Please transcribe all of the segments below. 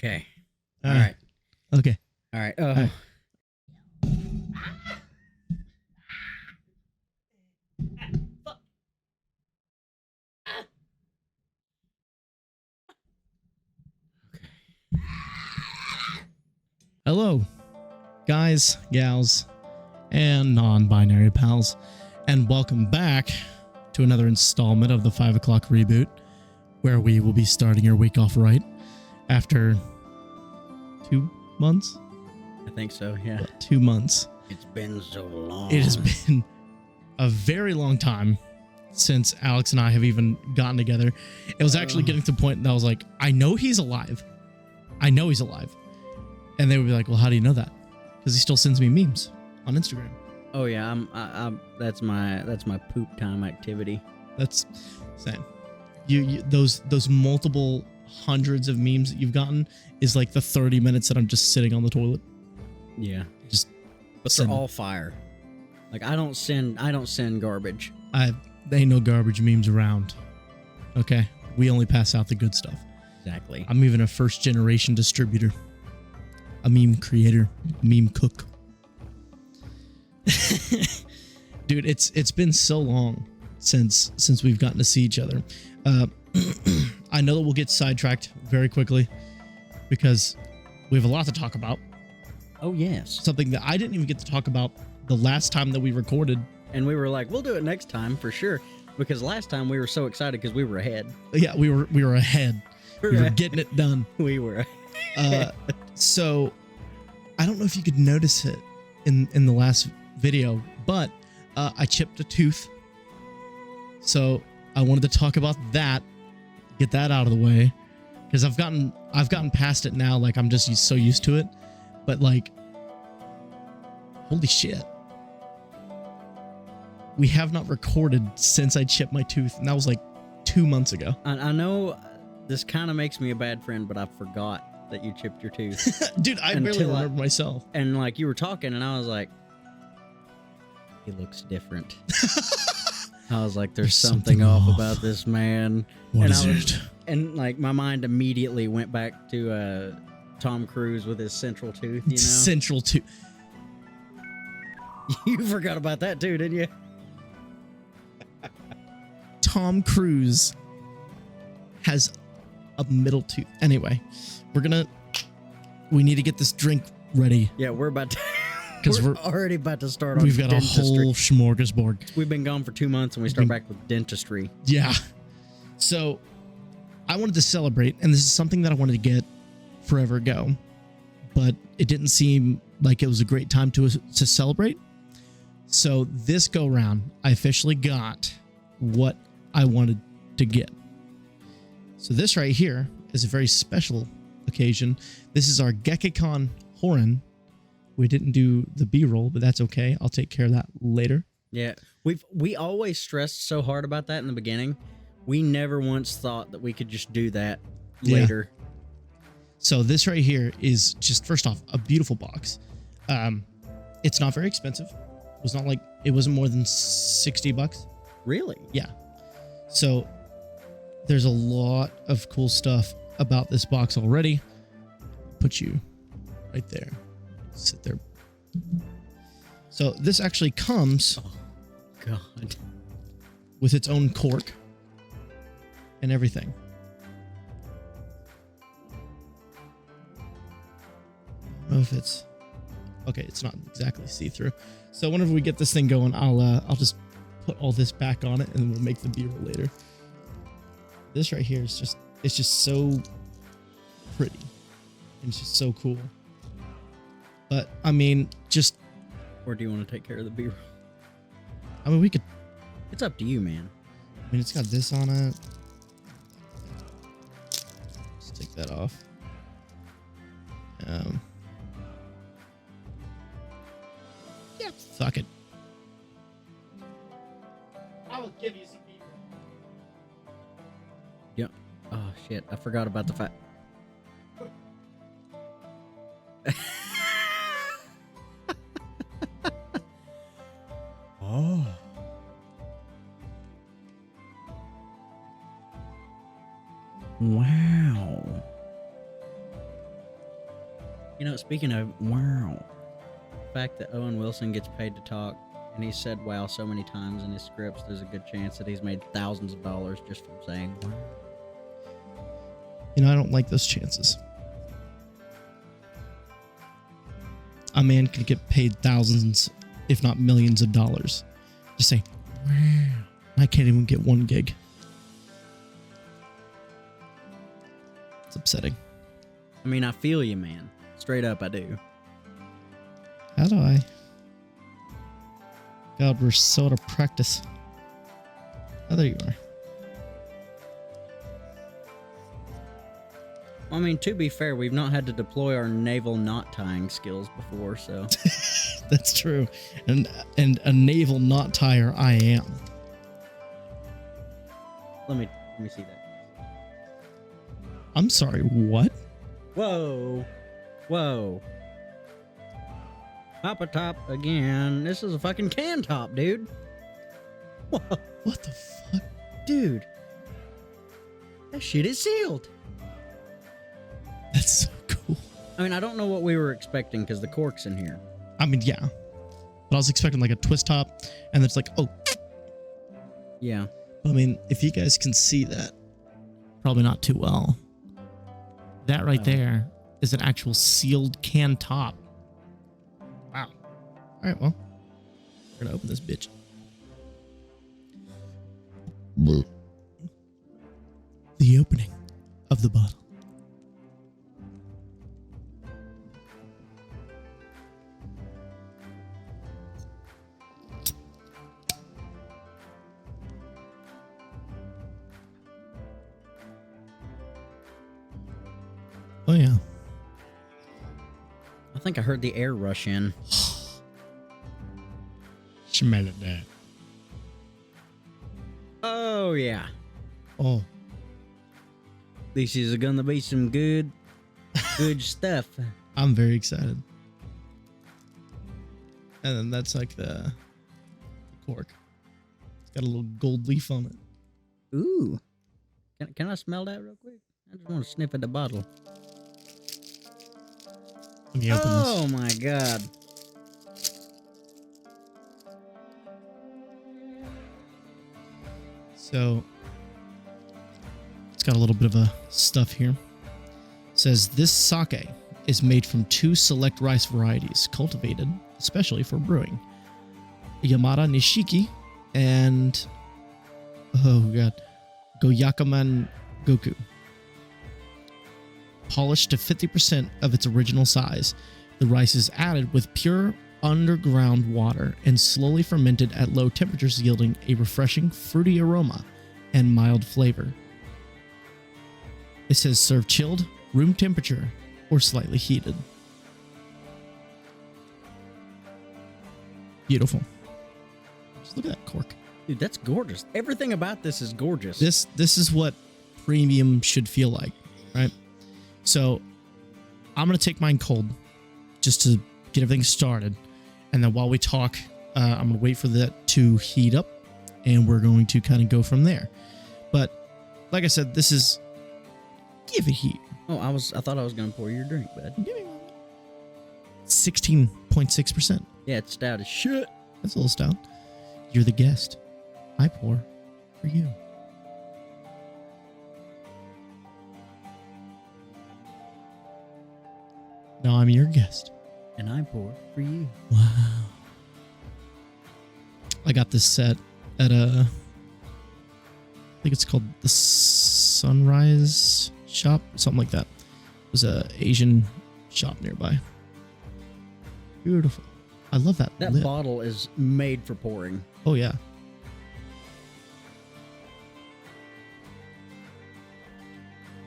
Okay. All right. Okay. All right. All right. Hello, guys, gals, and non-binary pals, and welcome back to another installment of the 5 o'clock reboot, where we will be starting your week off right after 2 months. I think so. Yeah. 2 months. It's been so long. It has been a very long time since Alex and I have even gotten together. It was actually getting to the point that I was like, I know he's alive. I know he's alive. And they would be like, well, how do you know that? Because he still sends me memes on Instagram. Oh yeah, that's my poop time activity. That's same. You those multiple hundreds of memes that you've gotten is like the 30 minutes that I'm just sitting on the toilet. Yeah. Just But they're all fire. Like I don't send garbage. There ain't no garbage memes around. Okay? We only pass out the good stuff. Exactly. I'm even a first generation distributor. A meme creator, meme cook. Dude, it's been so long since we've gotten to see each other. I know that we'll get sidetracked very quickly because we have a lot to talk about. Oh yes. Something that I didn't even get to talk about the last time that we recorded. And we were like, we'll do it next time for sure. Because last time we were so excited because we were ahead. Yeah, we were ahead. We were getting it done. We were. So I don't know if you could notice it in the last video, but I chipped a tooth. So I wanted to talk about that, get that out of the way, because I've gotten past it now. Like I'm just so used to it, but like, holy shit, we have not recorded since I chipped my tooth, and that was like 2 months ago. I know this kind of makes me a bad friend, but I forgot that you chipped your tooth. Dude, I barely remember myself. And like you were talking, and I was like, he looks different. I was like, there's something off about this man. What is it? And like my mind immediately went back to Tom Cruise with his central tooth, you know? Central tooth. You forgot about that too, didn't you? Tom Cruise has a middle tooth. Anyway, we need to get this drink ready. Yeah, we're about to. Because we're already about to start on We've got dentistry. a whole smorgasbord. We've been gone for 2 months and we start back with dentistry. Yeah. So I wanted to celebrate, and this is something that I wanted to get forever ago, but it didn't seem like it was a great time to celebrate. So this go round, I officially got what I wanted to get. So this right here is a very special occasion. This is our Gekkeikan Horin. We didn't do the B-roll, but that's okay. I'll take care of that later. Yeah, we always stressed so hard about that in the beginning. We never once thought that we could just do that later. So this right here is just, first off, a beautiful box. It's not very expensive. It wasn't more than $60. Really? Yeah. So there's a lot of cool stuff about this box already. Put you right there. Sit there. So this actually comes God, with its own cork and everything. I don't know if it's okay. It's not exactly see-through. So whenever we get this thing going, I'll just put all this back on it, and then we'll make the B-roll later. This right here is just so pretty, and it's just so cool. But I mean, just. Or do you want to take care of the B-roll? I mean, we could. It's up to you, man. I mean, it's got this on it. Let's take that off. Yeah, fuck it. I will give you some B-roll. Yep. Oh shit! I forgot about the fact. Oh. Wow. You know, speaking of wow, the fact that Owen Wilson gets paid to talk, and he said wow so many times in his scripts, there's a good chance that he's made thousands of dollars just from saying wow. You know, I don't like those chances. A man could get paid thousands, if not millions of dollars. Just say, wow. I can't even get one gig. It's upsetting. I mean, I feel you, man. Straight up, I do. How do I? God, we're so out of practice. Oh, there you are. I mean, to be fair, we've not had to deploy our naval knot tying skills before, so. That's true. And a naval knot tire I am. Let me see that. I'm sorry, what? Whoa. Whoa. Pop a top again. This is a fucking can top, dude. Whoa. What the fuck? Dude. That shit is sealed. That's so cool. I mean, I don't know what we were expecting because the cork's in here. I mean, yeah. But I was expecting like a twist top, and it's like, oh. Yeah. I mean, if you guys can see that, probably not too well. That right there is an actual sealed can top. Wow. All right, well, we're gonna open this bitch. The opening of the bottle. Oh, yeah. I think I heard the air rush in. Smell it, Dad. Oh, yeah. Oh. This is gonna be some good stuff. I'm very excited. And then that's like the cork. It's got a little gold leaf on it. Ooh. Can I smell that real quick? I just want to sniff at the bottle. Let me open this. Oh, my God. So it's got a little bit of a stuff here. It says this sake is made from 2 select rice varieties cultivated especially for brewing. Yamada Nishiki and Goyakuman Goku. Polished to 50% of its original size, the rice is added with pure underground water and slowly fermented at low temperatures, yielding a refreshing fruity aroma and mild flavor. It says serve chilled, room temperature, or slightly heated. Beautiful. Just look at that cork. Dude, that's gorgeous. Everything about this is gorgeous. This is what premium should feel like, right? So I'm going to take mine cold just to get everything started. And then while we talk, I'm going to wait for that to heat up and we're going to kind of go from there. But like I said, this is give it heat. Oh, I thought I was going to pour your drink, bud. Give me one. 16.6%. Yeah, it's stout as shit. That's a little stout. You're the guest. I pour for you. Now I'm your guest. And I pour for you. Wow. I got this set at I think it's called the Sunrise Shop, something like that. It was a Asian shop nearby. Beautiful. I love that. That lid. bottle is made for pouring. Oh, yeah.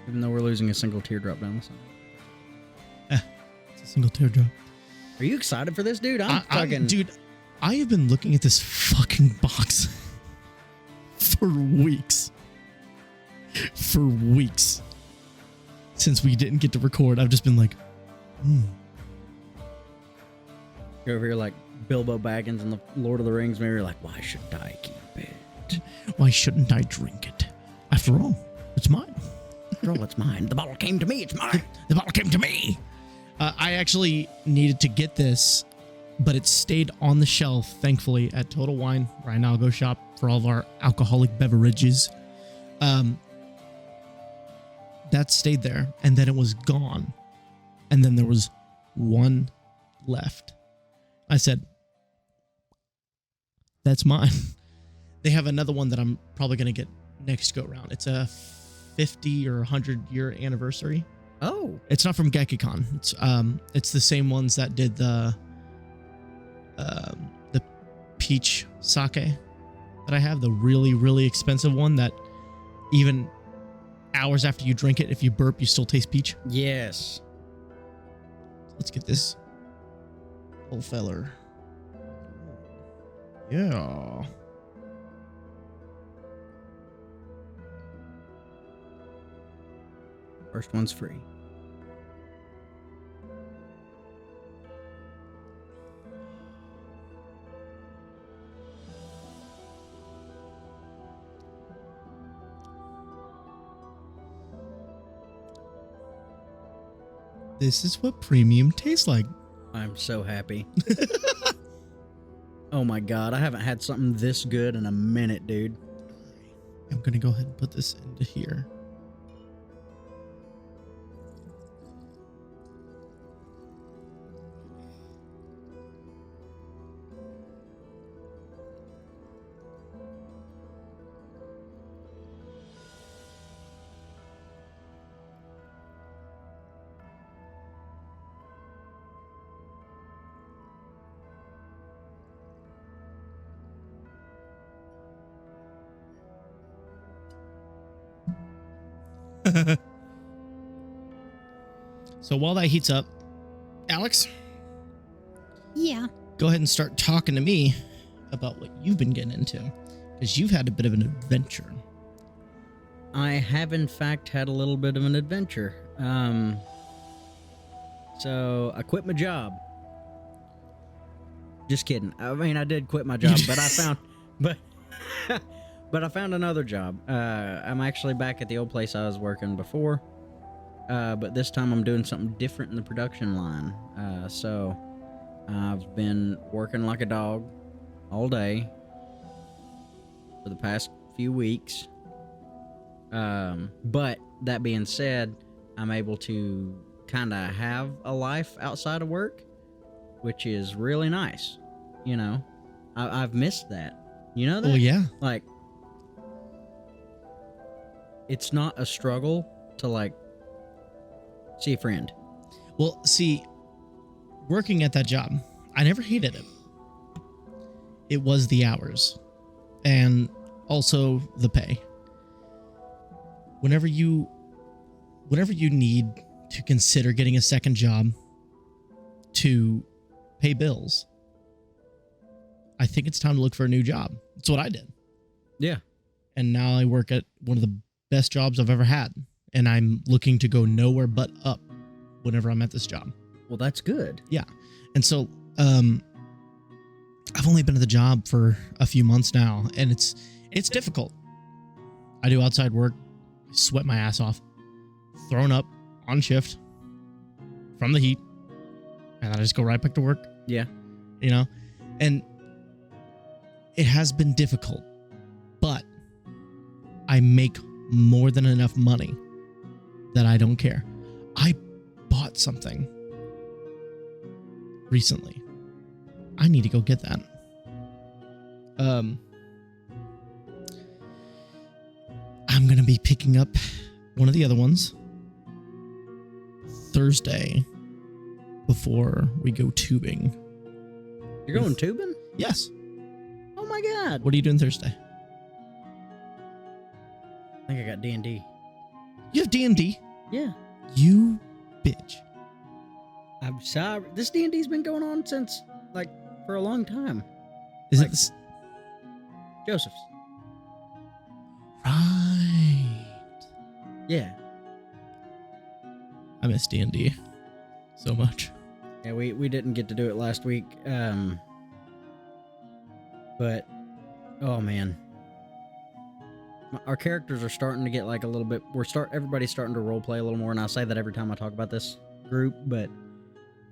Even though we're losing a single teardrop down the side. It's a single teardrop. Are you excited for this, dude? Dude, I have been looking at this fucking box for weeks. For weeks. Since we didn't get to record, I've just been like, You're over here like Bilbo Baggins in the Lord of the Rings. Maybe you're like, why shouldn't I keep it? Why shouldn't I drink it? After all, it's mine. After all, it's mine. The bottle came to me. It's mine. The bottle came to me. I actually needed to get this, but it stayed on the shelf, thankfully, at Total Wine, where I now go shop for all of our alcoholic beverages. That stayed there, and then it was gone. And then there was one left. I said, that's mine. They have another one that I'm probably going to get next go round. It's a 50 or 100 year anniversary. Oh. It's not from Gekkeikan. It's the same ones that did the peach sake that I have, the really, really expensive one that even hours after you drink it, if you burp, you still taste peach. Yes. Let's get this old feller. Yeah. First one's free. This is what premium tastes like. I'm so happy. Oh my god, I haven't had something this good in a minute, dude. I'm gonna go ahead and put this into here. So while that heats up, Alex, Yeah. go ahead and start talking to me about what you've been getting into, because you've had a bit of an adventure. I have, in fact, had a little bit of an adventure. So I quit my job. Just kidding. I mean, I did quit my job, but I found, but I found another job. I'm actually back at the old place I was working before, but this time I'm doing something different in the production line. So I've been working like a dog all day for the past few weeks. But that being said, I'm able to kind of have a life outside of work, which is really nice. You know, I've missed that. You know that? Oh, yeah. Like, it's not a struggle to, like, see a friend. Well, see, working at that job, I never hated it. It was the hours and also the pay. Whenever you need to consider getting a second job to pay bills, I think it's time to look for a new job. That's what I did. Yeah. And now I work at one of the best jobs I've ever had. And I'm looking to go nowhere but up whenever I'm at this job. Well, that's good. Yeah. And so I've only been at the job for a few months now, and it's difficult. I do outside work, sweat my ass off, thrown up on shift from the heat, and then I just go right back to work. Yeah. You know? And it has been difficult, but I make more than enough money that I don't care. I bought something recently. I need to go get that. I'm going to be picking up one of the other ones Thursday before we go tubing. You're going tubing? Yes. Oh my god. What are you doing Thursday? I think I got D&D. You have D&D? Yeah. You bitch. I'm sorry. This D&D's been going on since, like, for a long time. Is Like- it this? Joseph's. Right. Yeah. I miss D&D so much. Yeah, we didn't get to do it last week. But, oh man. Our characters are starting to get like a little bit, everybody's starting to roleplay a little more, and I say that every time I talk about this group, but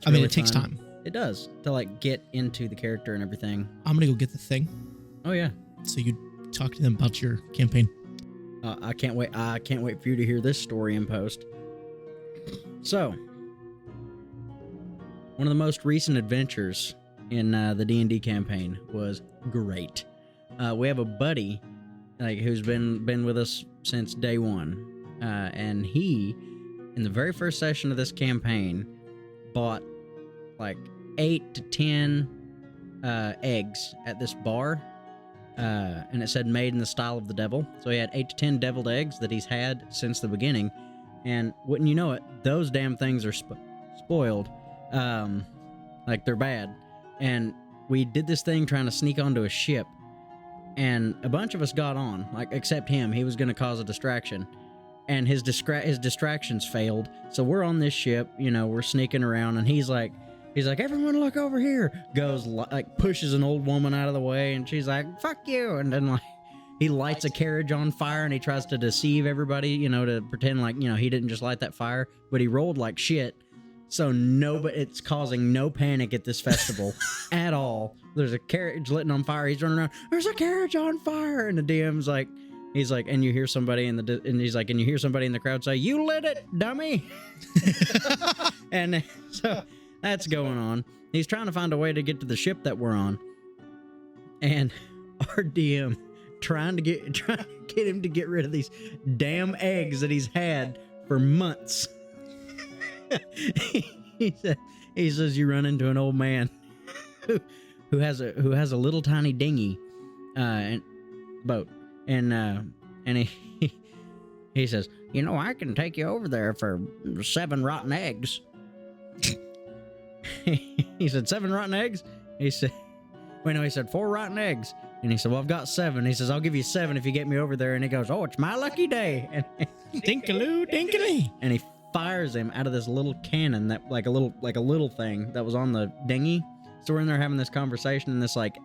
It's I mean, really it takes fun. time. It does to like get into the character and everything. I'm gonna go get the thing Oh yeah. so you talk to them about your campaign. I can't wait. I can't wait for you to hear this story in post. So, one of the most recent adventures in the D&D campaign was great. We have a buddy like who's been with us since day one, and he, in the very first session of this campaign, bought like 8 to 10 eggs at this bar. And it said made in the style of the devil. So he had 8 to 10 deviled eggs that he's had since the beginning. And wouldn't you know it, those damn things are spoiled. Like they're bad. And we did this thing trying to sneak onto a ship. And a bunch of us got on, like except him. He was going to cause a distraction. And his distractions failed. So we're on this ship, we're sneaking around. And he's like, everyone look over here. Goes, like, pushes an old woman out of the way, and she's like, fuck you. And then, like, he lights a carriage on fire, and he tries to deceive everybody, to pretend like, he didn't just light that fire, but he rolled like shit. So it's causing no panic at this festival at all. There's a carriage lit on fire. He's running around, there's a carriage on fire. And the DM's like, he's like, and you hear somebody in the crowd say, you lit it, dummy. And so that's going on. He's trying to find a way to get to the ship that we're on. And our DM trying to get him to get rid of these damn eggs that he's had for months. he says you run into an old man who has a little tiny dinghy and boat. And he says, I can take you over there for 7 rotten eggs. He said 7 rotten eggs. He said 4 rotten eggs. And he said, well, I've got 7. He says, I'll give you 7 if you get me over there. And he goes, oh, it's my lucky day. And Dinkaloo, dinkaloo. And he fires him out of this little cannon that like a little thing that was on the dinghy. So we're in there having this conversation in this like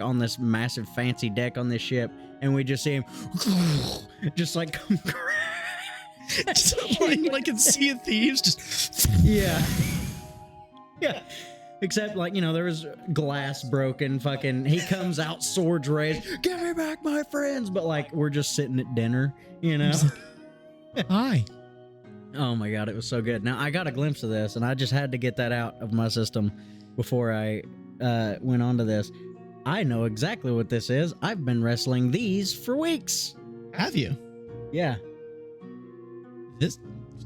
on this massive fancy deck on this ship, and we just see him just like come like in Sea of Thieves, just yeah. Except like there was glass broken. Fucking he comes out swords raised. Give me back my friends. But like we're just sitting at dinner, Hi. Oh my god, it was so good. Now I got a glimpse of this, and I just had to get that out of my system before I went on to this. I know exactly what this is. I've been wrestling these for weeks. Have you? Yeah. You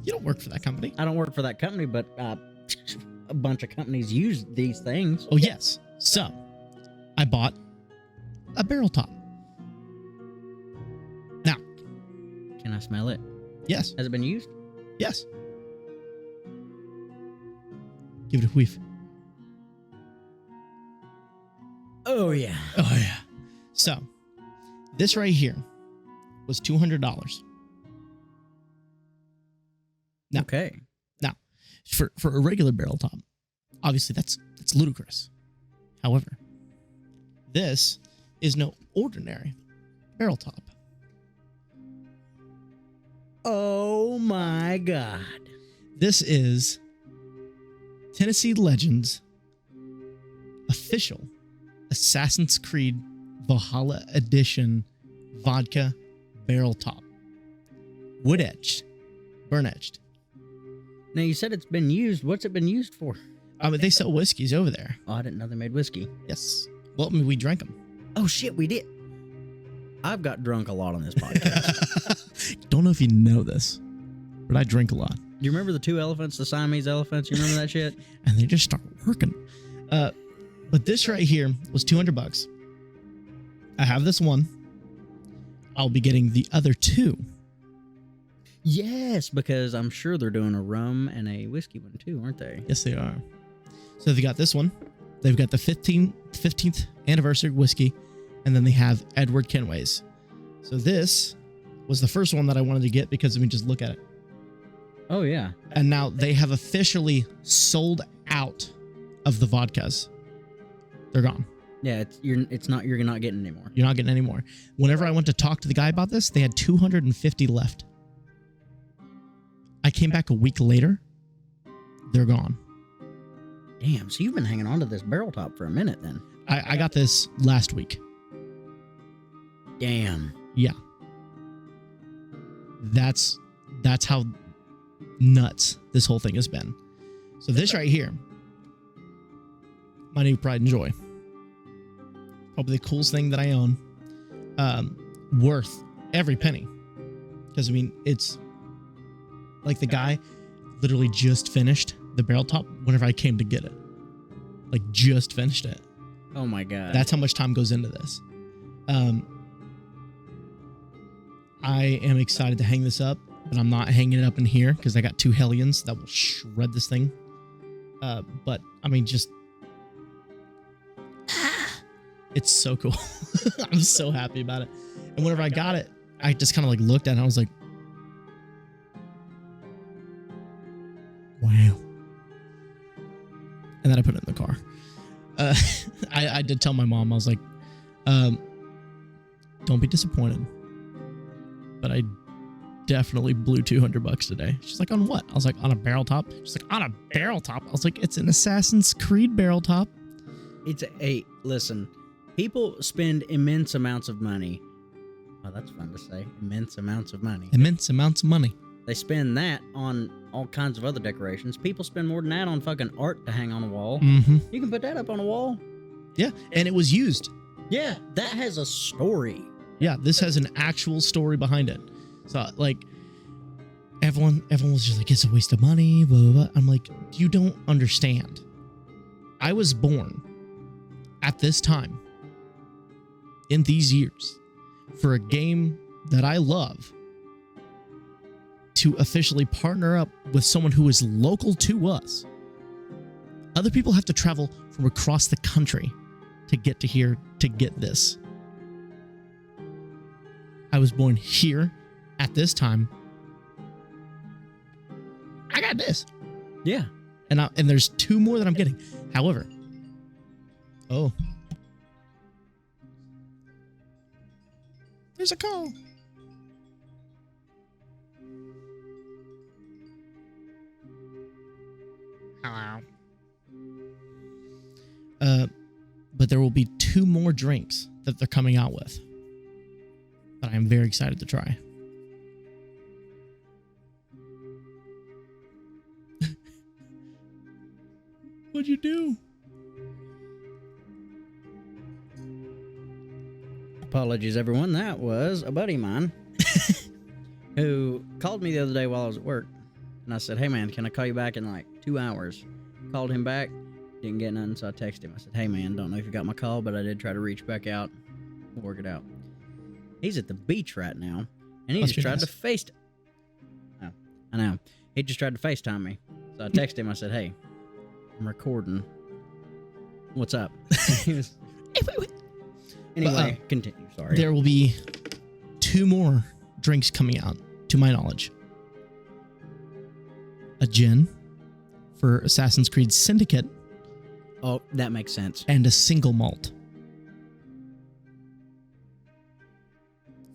don't work for that company. I don't work for that company, but a bunch of companies use these things. Oh, yes. So, I bought a barrel top. Now. Can I smell it? Yes. Has it been used? Yes. Give it a whiff. Oh, yeah. Oh, yeah. So, this right here was $200. Now, okay. Now, for a regular barrel top, obviously that's ludicrous. However, this is no ordinary barrel top. Oh my god. This is Tennessee Legends official Assassin's Creed Valhalla Edition vodka barrel top. Wood edged. Burn edged. Now you said it's been used. What's it been used for? They sell whiskeys over there. Oh, I didn't know they made whiskey. Yes. Well, I mean, we drank them. Oh shit, we did. I've got drunk a lot on this podcast. Don't know if you know this, but I drink a lot. Do you remember the 2 elephants, the Siamese elephants? You remember that shit? And they just start working. But this right here was $200. I have this one. I'll be getting the other 2. Yes, because I'm sure they're doing a rum and a whiskey one too, aren't they? Yes, they are. So they got this one. They've got the 15th anniversary whiskey, and then they have Edward Kenway's. So this was the first one that I wanted to get because, I mean, just look at it. Oh, yeah. And now they have officially sold out of the vodkas. They're gone. Yeah, you're not getting anymore. You're not getting any more. Whenever I went to talk to the guy about this, they had 250 left. I came back a week later. They're gone. Damn, so you've been hanging on to this barrel top for a minute then. I got this last week. Damn. Yeah. That's how nuts this whole thing has been. So this right here, my new pride and joy. Probably the coolest thing that I own. Worth every penny. Because, I mean, it's like the guy literally just finished the barrel top whenever I came to get it. Like, just finished it. Oh my God. That's how much time goes into this. I am excited to hang this up, but I'm not hanging it up in here because I got 2 Hellions that will shred this thing. But, I mean, just... It's so cool. I'm so happy about it. And whenever I got it, I just kind of like looked at it and I was like, wow. And then I put it in the car. I did tell my mom, I was like, don't be disappointed. But I definitely blew $200 today. She's like, on what? I was like, on a barrel top. She's like, on a barrel top? I was like, it's an Assassin's Creed barrel top. Listen, people spend immense amounts of money. Oh, that's fun to say. Immense amounts of money. Immense amounts of money. They spend that on all kinds of other decorations. People spend more than that on fucking art to hang on a wall. Mm-hmm. You can put that up on a wall. Yeah, and it was used. Yeah, that has a story. Yeah, this has an actual story behind it. So, like, everyone was just like, it's a waste of money, blah, blah, blah. I'm like, you don't understand. I was born at this time, in these years, for a game that I love, to officially partner up with someone who is local to us. Other people have to travel from across the country to get to here to get this. I was born here at this time. I got this. Yeah. And there's 2 more that I'm getting. However, there's a call. Hello. But there will be 2 more drinks that they're coming out with that I am very excited to try. What'd you do? Apologies, everyone. That was a buddy of mine who called me the other day while I was at work. And I said, hey, man, can I call you back in like 2 hours? Called him back. Didn't get nothing, so I texted him. I said, hey, man, don't know if you got my call, but I did try to reach back out. We'll work it out. He's at the beach right now, and he just tried to FaceTime. Oh, I know. He just tried to FaceTime me. So I texted him. I said, hey, I'm recording. What's up? He was... Anyway, continue. Sorry. There will be 2 more drinks coming out, to my knowledge. A gin for Assassin's Creed Syndicate. Oh, that makes sense. And a single malt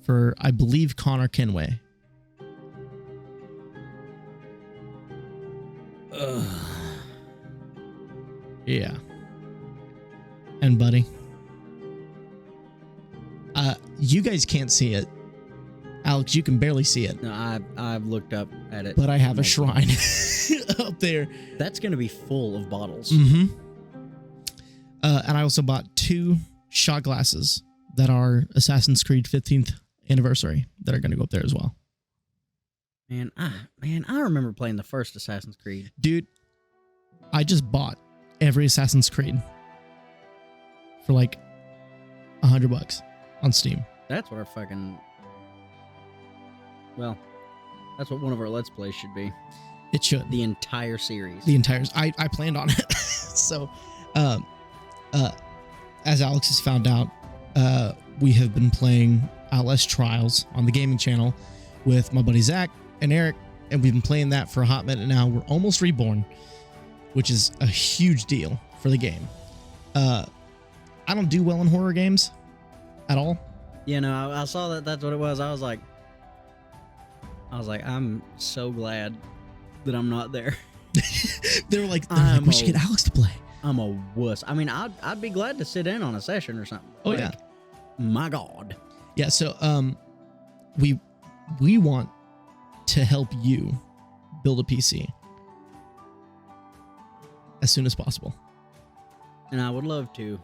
for, I believe, Connor Kenway. Ugh. Yeah. And buddy, you guys can't see it. Alex, you can barely see it. No, I've looked up at it. But I have a shrine up there. That's going to be full of bottles. Mm-hmm. And I also bought 2 shot glasses that are Assassin's Creed 15th anniversary that are going to go up there as well. Man, I remember playing the first Assassin's Creed. Dude, I just bought every Assassin's Creed for like $100 on Steam. That's what our fucking... Well, that's what one of our Let's Plays should be. It should. The entire series. The entire... I planned on it. So, as Alex has found out, we have been playing Outlast Trials on the gaming channel with my buddy Zach and Eric, and we've been playing that for a hot minute now. We're almost reborn, which is a huge deal for the game. I don't do well in horror games at all. You know, I saw that's what it was. I was like, I'm so glad that I'm not there. They were like, we should get Alex to play. I'm a wuss. I mean, I'd be glad to sit in on a session or something. Oh, yeah. My God. Yeah, so we want to help you build a PC as soon as possible. And I would love to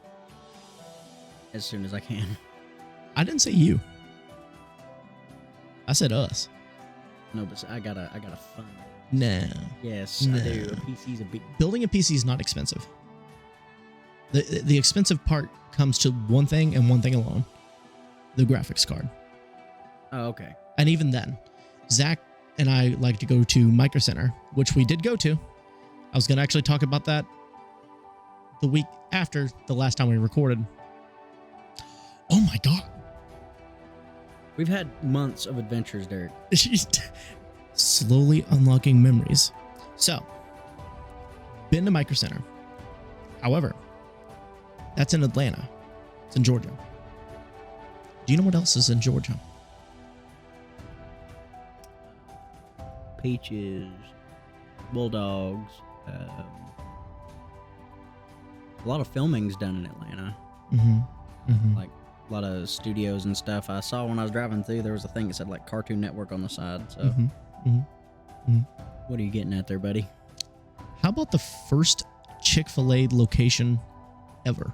as soon as I can. I didn't say you. I said us. No, but I gotta fund. No. Yes, No. I do. A PC's a big. Building a PC is not expensive. The expensive part comes to one thing and one thing alone: the graphics card. Oh, okay. And even then, Zach and I like to go to Micro Center, which we did go to. I was going to actually talk about that the week after the last time we recorded. Oh my God. We've had months of adventures, Derek. Slowly unlocking memories. So, been to Micro Center. However, that's in Atlanta. It's in Georgia. Do you know what else is in Georgia? Peaches, Bulldogs. A lot of filming's done in Atlanta. Like a lot of studios and stuff. I saw when I was driving through, there was a thing that said like Cartoon Network on the side. So, what are you getting at there, buddy? How about the first Chick-fil-A location ever?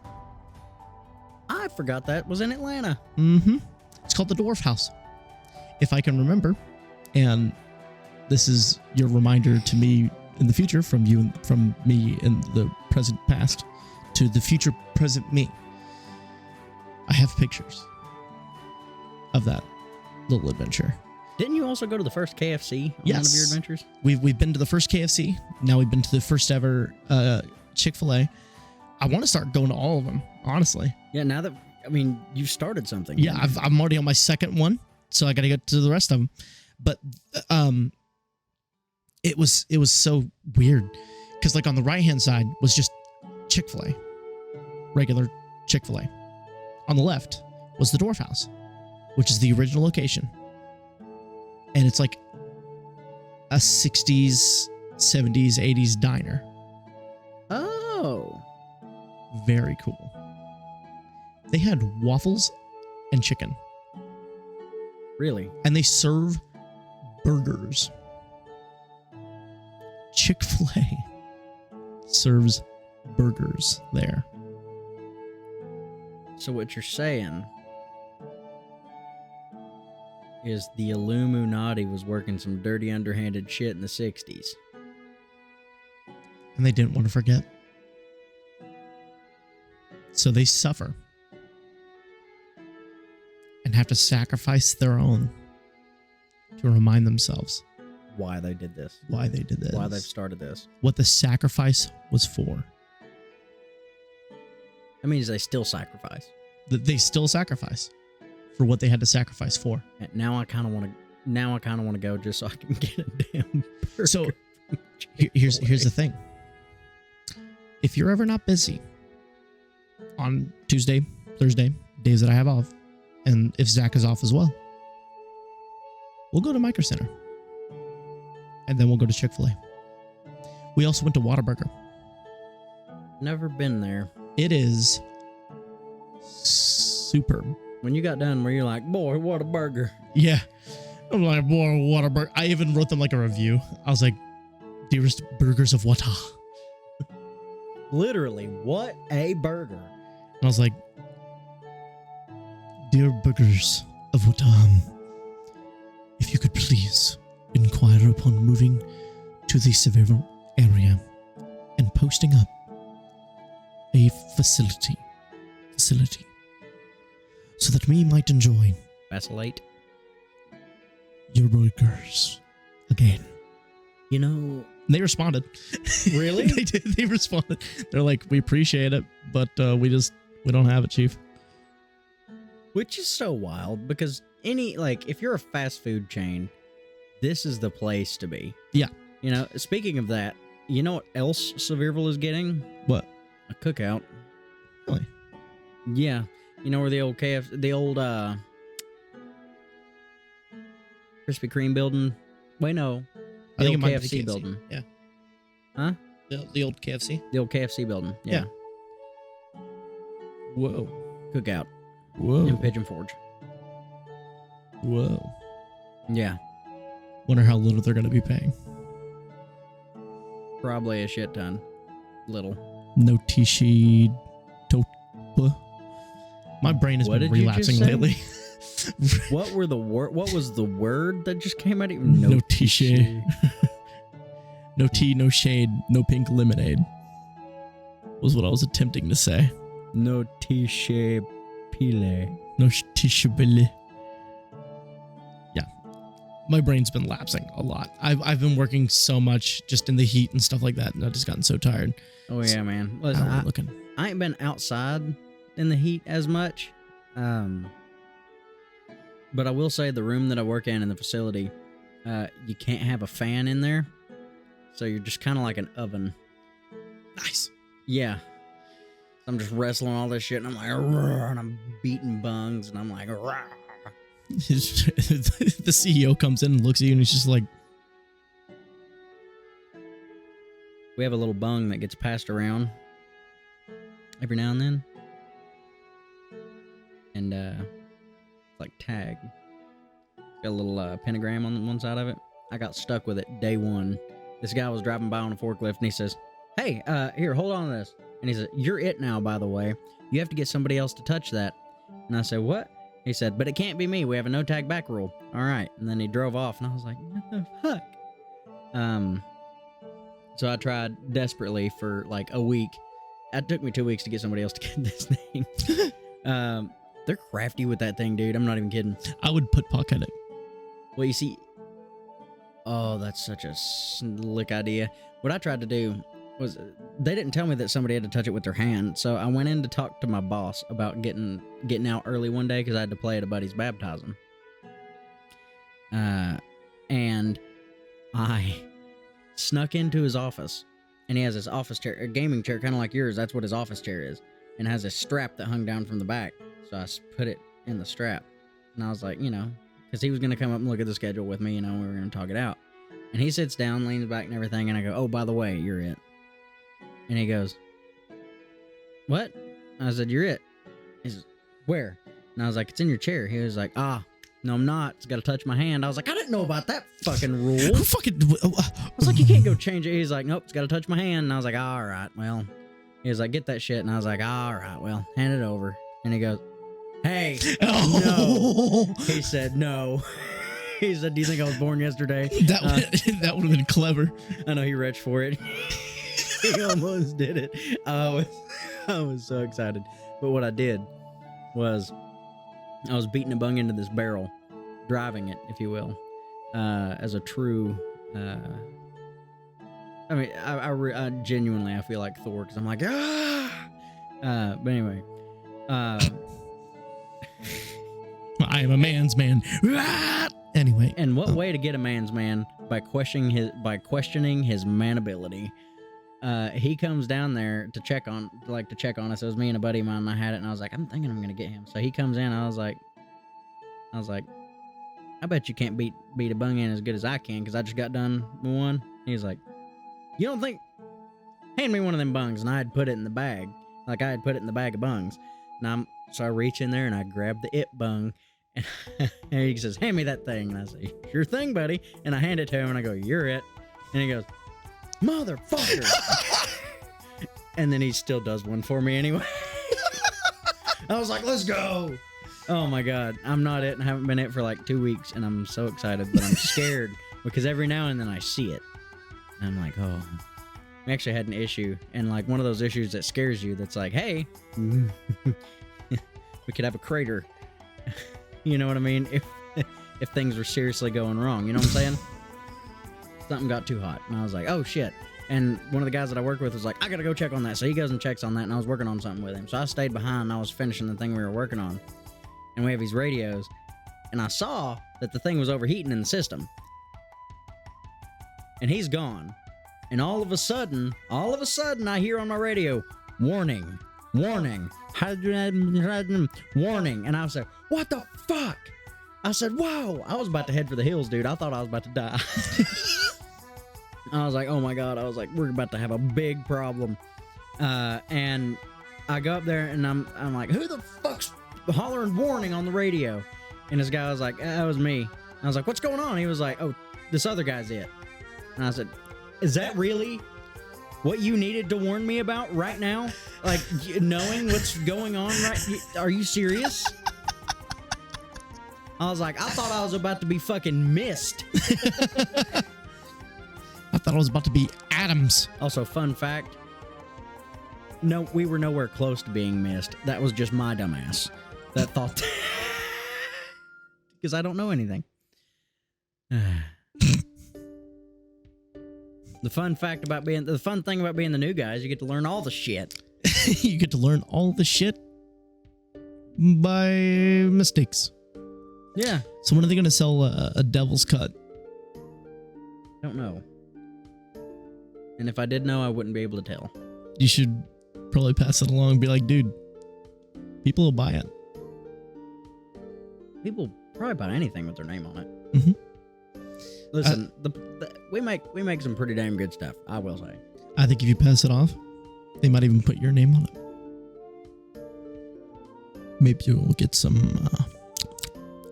I forgot that was in Atlanta. It's called the Dwarf House. If I can remember, and this is your reminder to me in the future from you, from me in the present past to the future present me. I have pictures of that little adventure. Didn't you also go to the first KFC on one of your adventures? We've been to the first KFC. Now we've been to the first ever Chick-fil-A. I want to start going to all of them, honestly. Yeah, now that, I mean, you started something. Yeah, I'm already on my second one, so I got to get to the rest of them. But it was so weird because like on the right-hand side was just Chick-fil-A, regular Chick-fil-A. On the left was the Dwarf House, which is the original location. And it's like a 60s, 70s, 80s diner. Oh. Very cool. They had waffles and chicken. Really? And they serve burgers. Chick-fil-A serves burgers there. So what you're saying is the Illuminati was working some dirty, underhanded shit in the 60s. And they didn't want to forget. So they suffer and have to sacrifice their own to remind themselves Why they did this. why they did this. Why they've started this. What the sacrifice was for. That means they still sacrifice. That they still sacrifice for what they had to sacrifice for. And now I kind of want to go just so I can get a damn burger. So here's the thing. If you're ever not busy on Tuesday, Thursday, days that I have off, and if Zach is off as well, we'll go to Micro Center. And then we'll go to Chick-fil-A. We also went to Whataburger. Never been there. It is superb. When you got done, were you like, boy, what a burger? Yeah. I'm like, boy, Whataburger. I even wrote them like a review. I was like, dearest burgers of Wata. Literally, what a burger. And I was like, dear burgers of Wata, if you could please inquire upon moving to the Severo area and posting up a facility so that we might enjoy Vacillate. your burgers again. You know, And they responded. Really? They did. They responded. They're like, we appreciate it, but we don't have it, Chief. which is so wild because if you're a fast food chain, this is the place to be. Yeah. You know, speaking of that, you know what else Sevierville is getting? What? A cookout. Really? Yeah. You know where the old the old Krispy Kreme building? Wait, no. The I think old it might be KFC building. Yeah. Huh? The old KFC? The old KFC building. Yeah. Whoa. Cookout Whoa. in Pigeon Forge. Whoa. Yeah. Wonder how little they're going to be paying. Probably a shit ton. Little. No Tishi Topa. My brain has What been did you just relapsing say? lately. What was the word that just came out of you? No Tishi. No tea, no shade, no pink lemonade. Was what I was attempting to say. No Tishe Pile. No Tishabili. Yeah. My brain's been lapsing a lot. I've been working so much just in the heat and stuff like that, and I've just gotten so tired. Oh yeah, man. Listen, I ain't been outside in the heat as much. But I will say the room that I work in the facility, you can't have a fan in there. So you're just kind of like an oven. Nice. Yeah. I'm just wrestling all this shit, and I'm like, "Rrr," and I'm beating bungs, and I'm like, "Rrr." The CEO comes in and looks at you, and he's just like, We have a little bung that gets passed around every now and then. And, it's like tag. Got a little pentagram on one side of it. I got stuck with it day one. This guy was driving by on a forklift, and he says, "Hey, here, hold on to this." And he said, "You're it now, by the way. You have to get somebody else to touch that." And I said, "What?" He said, "But it can't be me. We have a no tag back rule." All right. And then he drove off, and I was like, what the fuck? So I tried desperately for like a week. It took me 2 weeks to get somebody else to get this thing. They're crafty with that thing, dude. I'm not even kidding. I would put puck in it. Well, you see, oh, that's such a slick idea. What I tried to do was, they didn't tell me that somebody had to touch it with their hand. So I went in to talk to my boss about getting out early one day because I had to play at a buddy's baptism. And I snuck into his office, and he has this office chair, a gaming chair, kind of like yours. That's what his office chair is, and has a strap that hung down from the back. So I put it in the strap, and I was like, because he was going to come up and look at the schedule with me, we were going to talk it out. And he sits down, leans back and everything, and I go, "Oh, by the way, you're it." And he goes, "What?" I said, "You're it." He says, "Where?" And I was like, "It's in your chair." He was like, "Ah, no, I'm not. It's got to touch my hand." I was like, "I didn't know about that fucking rule." Who fucking... I was like, "You can't go change it." He's like, "Nope, it's got to touch my hand." And I was like, "All right, well." He was like, "Get that shit." And I was like, "All right, well, hand it over." And he goes, "Hey, no." He said, "No." He said, "Do you think I was born yesterday?" That would have been clever. I know he reached for it. He almost did it. I was so excited. But what I did was, I was beating a bung into this barrel, driving it, if you will, as a true. I mean, I genuinely, I feel like Thor, because I'm like, ah. But anyway, I am a man's man. Anyway, and what way to get a man's man? By questioning his man ability. He comes down there to check on us. It was me and a buddy of mine, and I had it, and I was like, I'm thinking I'm gonna get him. So he comes in, I was like, I bet you can't beat a bung in as good as I can, because I just got done with one. He's like, "You don't think? Hand me one of them bungs." And I had put it in the bag, like I had put it in the bag of bungs. So I reach in there and I grab the it bung, and he says, "Hand me that thing." And I say, "Sure thing, buddy." And I hand it to him, and I go, "You're it." And he goes, "Motherfucker." And then he still does one for me anyway. I was like, "Let's go." Oh my God. I'm not it, and haven't been it for like 2 weeks, and I'm so excited, but I'm scared because every now and then I see it. And I'm like, oh. We actually had an issue, and like one of those issues that scares you, that's like, hey, we could have a crater. You know what I mean? If things were seriously going wrong, you know what I'm saying? Something got too hot, and I was like, oh shit. And one of the guys that I work with was like, I gotta go check on that. So he goes and checks on that, and I was working on something with him. So I stayed behind, and I was finishing the thing we were working on. And we have these radios, and I saw that the thing was overheating in the system. And he's gone. And all of a sudden, I hear on my radio, warning, warning, warning. And I was like, what the fuck? I said, whoa. I was about to head for the hills, dude. I thought I was about to die. I was like, oh my God. I was like, we're about to have a big problem. And I go up there and I'm like, who the fuck's hollering warning on the radio? And this guy was like, that was me. I was like, what's going on? He was like, oh, this other guy's it. And I said, is that really what you needed to warn me about right now? Like, knowing what's going on are you serious? I was like, I thought I was about to be fucking missed. I thought I was about to be Adams. Also, fun fact. No, we were nowhere close to being missed. That was just my dumbass that thought. Because I don't know anything. The fun thing about being the new guy is you get to learn all the shit. You get to learn all the shit by mistakes. Yeah. So when are they going to sell a Devil's Cut? Don't know. And if I did know, I wouldn't be able to tell. You should probably pass it along and be like, dude, people will buy it. People probably buy anything with their name on it. Mm-hmm. Listen, we make some pretty damn good stuff, I will say. I think if you pass it off, they might even put your name on it. Maybe you'll get some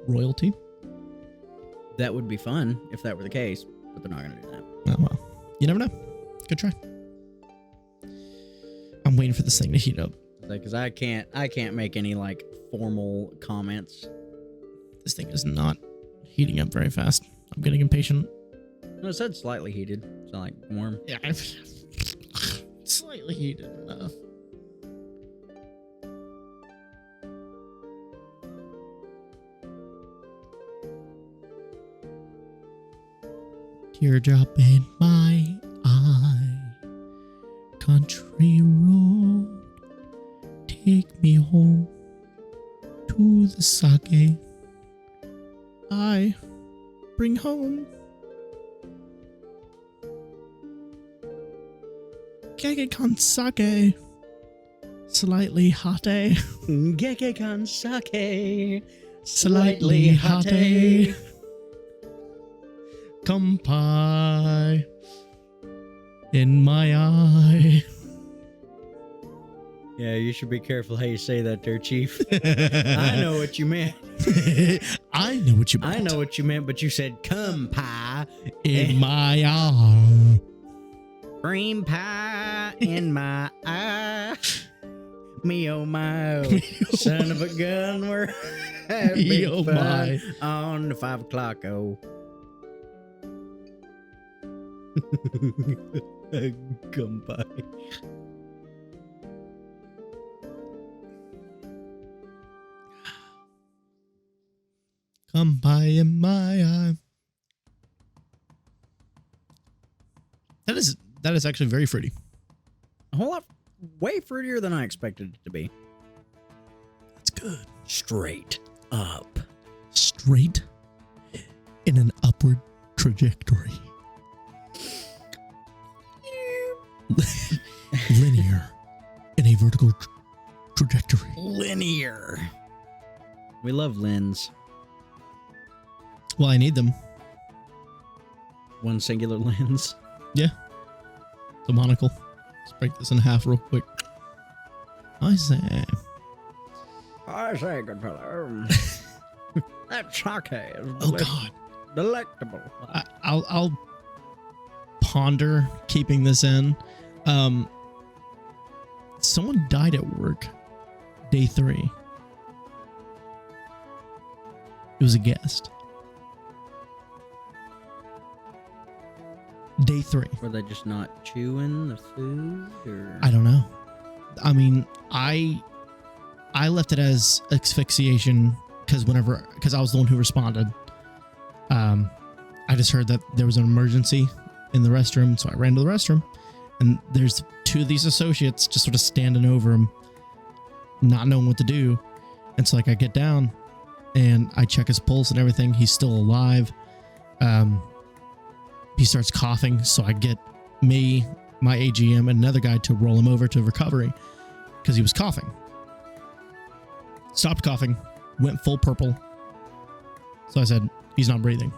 royalty. That would be fun if that were the case, but they're not going to do that. Oh, well. You never know. Good try. I'm waiting for this thing to heat up. Because I can't make any like formal comments. This thing is not heating up very fast. I'm getting impatient. No, it said slightly heated. It's not like warm. Yeah, slightly heated enough. Teardrop in my eye, country road, take me home to the sake I bring home. Gekkeikan sake, slightly hot. Gekkeikan sake, Slightly hot. Kampai in my eye. Yeah, you should be careful how you say that there, Chief. I know what you meant. I know what you meant. I know what you meant, but you said come pie In my eye. cream pie in my eye. Me oh my oh, son of a gun, we're having Me oh fun my. on the 5 o'clock oh. Come by. Come by in my eye. That is actually very fruity. A whole lot, way fruitier than I expected it to be. That's good. Straight up. Straight in an upward trajectory. Linear in a vertical trajectory. Linear. We love lens. Well, I need them. One singular lens. Yeah. The monocle. Let's break this in half real quick. I say. I say, good fellow. That sake is Oh God. delectable. I'll ponder keeping this in. Someone died at work. Day 3. It was a guest. Day 3. Were they just not chewing the food, or I don't know. I mean, I left it as asphyxiation because I was the one who responded. I just heard that there was an emergency in the restroom, so I ran to the restroom, and there's 2 of these associates just sort of standing over him, not knowing what to do. And so, like, I get down and I check his pulse and everything. He's still alive. He starts coughing, so I get me, my AGM, and another guy to roll him over to recovery because he was coughing. Stopped coughing, went full purple. So I said, he's not breathing.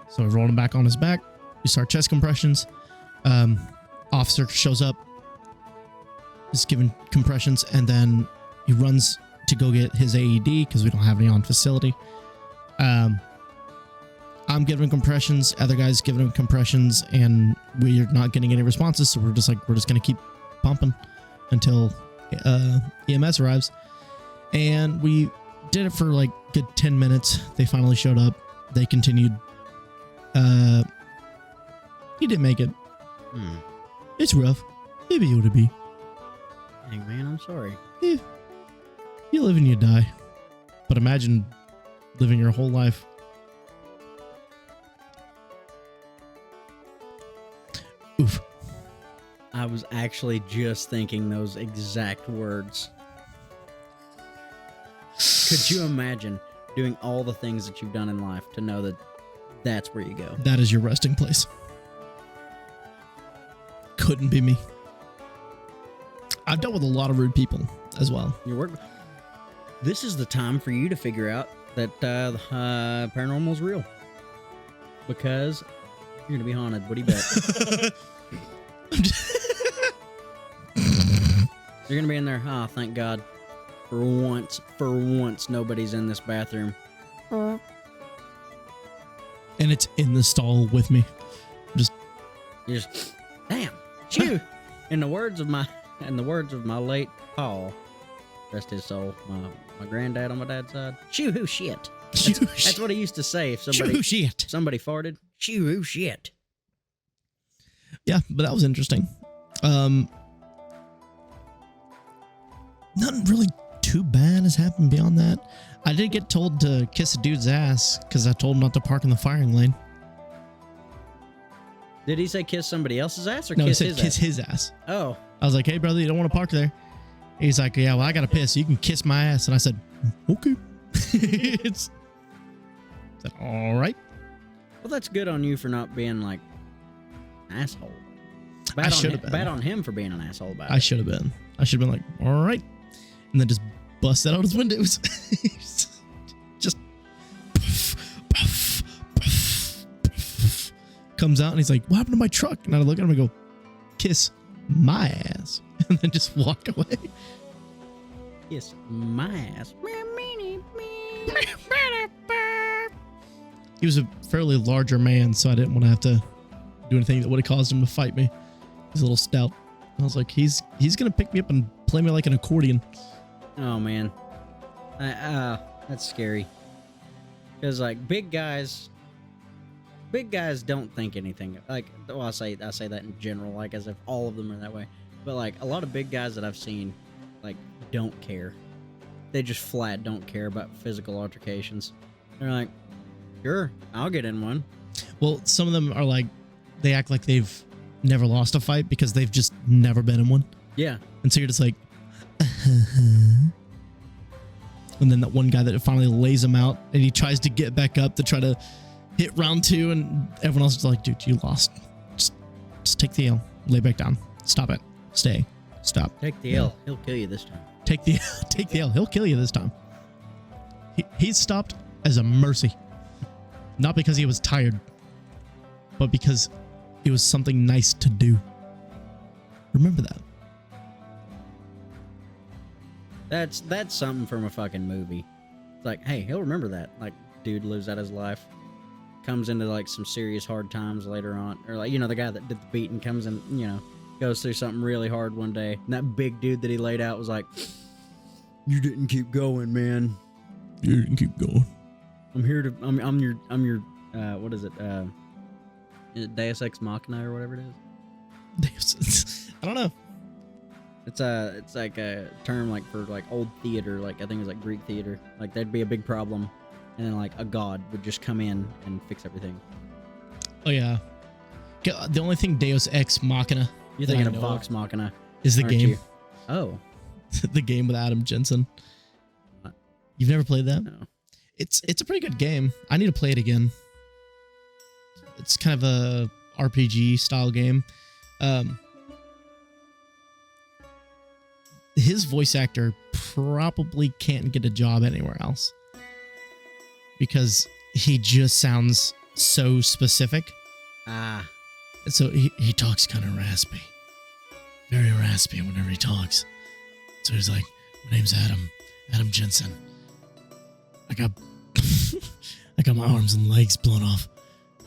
So I rolled him back on his back, We start chest compressions. Officer shows up, is given compressions, and then he runs to go get his AED because we don't have any on facility. I'm giving him compressions, other guys giving him compressions, and we're not getting any responses, so we're just gonna keep pumping until EMS arrives. And we did it for like good 10 minutes. They finally showed up. They continued. He didn't make it. It's rough. Maybe it would be. Dang, man, I'm sorry. Yeah. You live and you die. But imagine living your whole life. Oof. I was actually just thinking those exact words. Could you imagine doing all the things that you've done in life to know that that's where you go? That is your resting place. Couldn't be me. I've dealt with a lot of rude people as well. Your work. This is the time for you to figure out that paranormal's real. Because you're gonna be haunted. What do you bet? You're gonna be in there. Oh, thank God. For once, nobody's in this bathroom. And it's in the stall with me. You just, damn, shoo. In the words of my late Paul, rest his soul, my granddad on my dad's side. Shoo shit. That's what he used to say if somebody farted. Shoo shit. Yeah, but that was interesting. Nothing really too bad has happened beyond that. I did get told to kiss a dude's ass because I told him not to park in the firing lane. Did he say kiss somebody else's ass or No, kiss he his said kiss ass? his ass. Oh. I was like, hey, brother, you don't want to park there. He's like, yeah, well, I got to piss. You can kiss my ass. And I said, okay. I said, all right. Well, that's good on you for not being like an asshole. I should have been. Bad on him for being an asshole about it. I should have been. I should have been like, all right. And then just bust out his windows. Just comes out and he's like, what happened to my truck? And I look at him and go, kiss my ass. And then just walk away. Kiss my ass. He was a fairly larger man, so I didn't want to have to do anything that would have caused him to fight me. He's a little stout. I was like, he's going to pick me up and play me like an accordion. Oh, man. That's scary. Because, like, big guys don't think anything. Like, well, I say that in general, like, as if all of them are that way. But, like, a lot of big guys that I've seen, like, don't care. They just flat don't care about physical altercations. They're like, sure, I'll get in one. Well, some of them are like, they act like they've never lost a fight because they've just never been in one. Yeah. And so you're just like, and then that one guy that finally lays him out and he tries to get back up to try to hit round two, and everyone else is like, dude, you lost. Just take the L. Lay back down. Stop it. Stay. Stop. Take the L. He'll kill you this time. Take the L. He'll kill you this time. He's stopped as a mercy. Not because he was tired, but because it was something nice to do. Remember that. That's something from a fucking movie. It's like, hey, he'll remember that. Like, dude lives out his life, comes into like some serious hard times later on, or like, you know, the guy that did the beating comes in, you know, goes through something really hard one day, and that big dude that he laid out was like, "You didn't keep going, man. You didn't keep going. I'm here to. I'm your. What is it? Is it Deus Ex Machina or whatever it is? I don't know. It's like a term like for like old theater, like I think it's like Greek theater. Like there'd be a big problem, and then like a god would just come in and fix everything. Oh yeah. The only thing Deus Ex Machina. You're thinking of Vox Machina. Is the aren't game. you? Oh. The game with Adam Jensen. What? You've never played that? No. It's a pretty good game. I need to play it again. It's kind of a RPG style game. His voice actor probably can't get a job anywhere else because he just sounds so specific. Ah. And so he talks kind of raspy. Very raspy whenever he talks. So he's like, my name's Adam Jensen. I got my arms and legs blown off.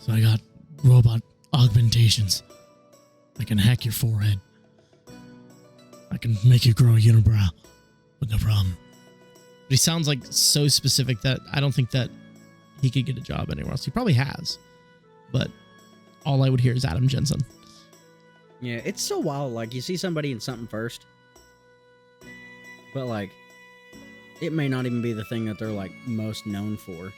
So I got robot augmentations. I can hack your forehead. I can make you grow a unibrow with no problem. But he sounds like so specific that I don't think that he could get a job anywhere else. He probably has. But all I would hear is Adam Jensen. Yeah, it's so wild. Like, you see somebody in something first, but, like, it may not even be the thing that they're, like, most known for.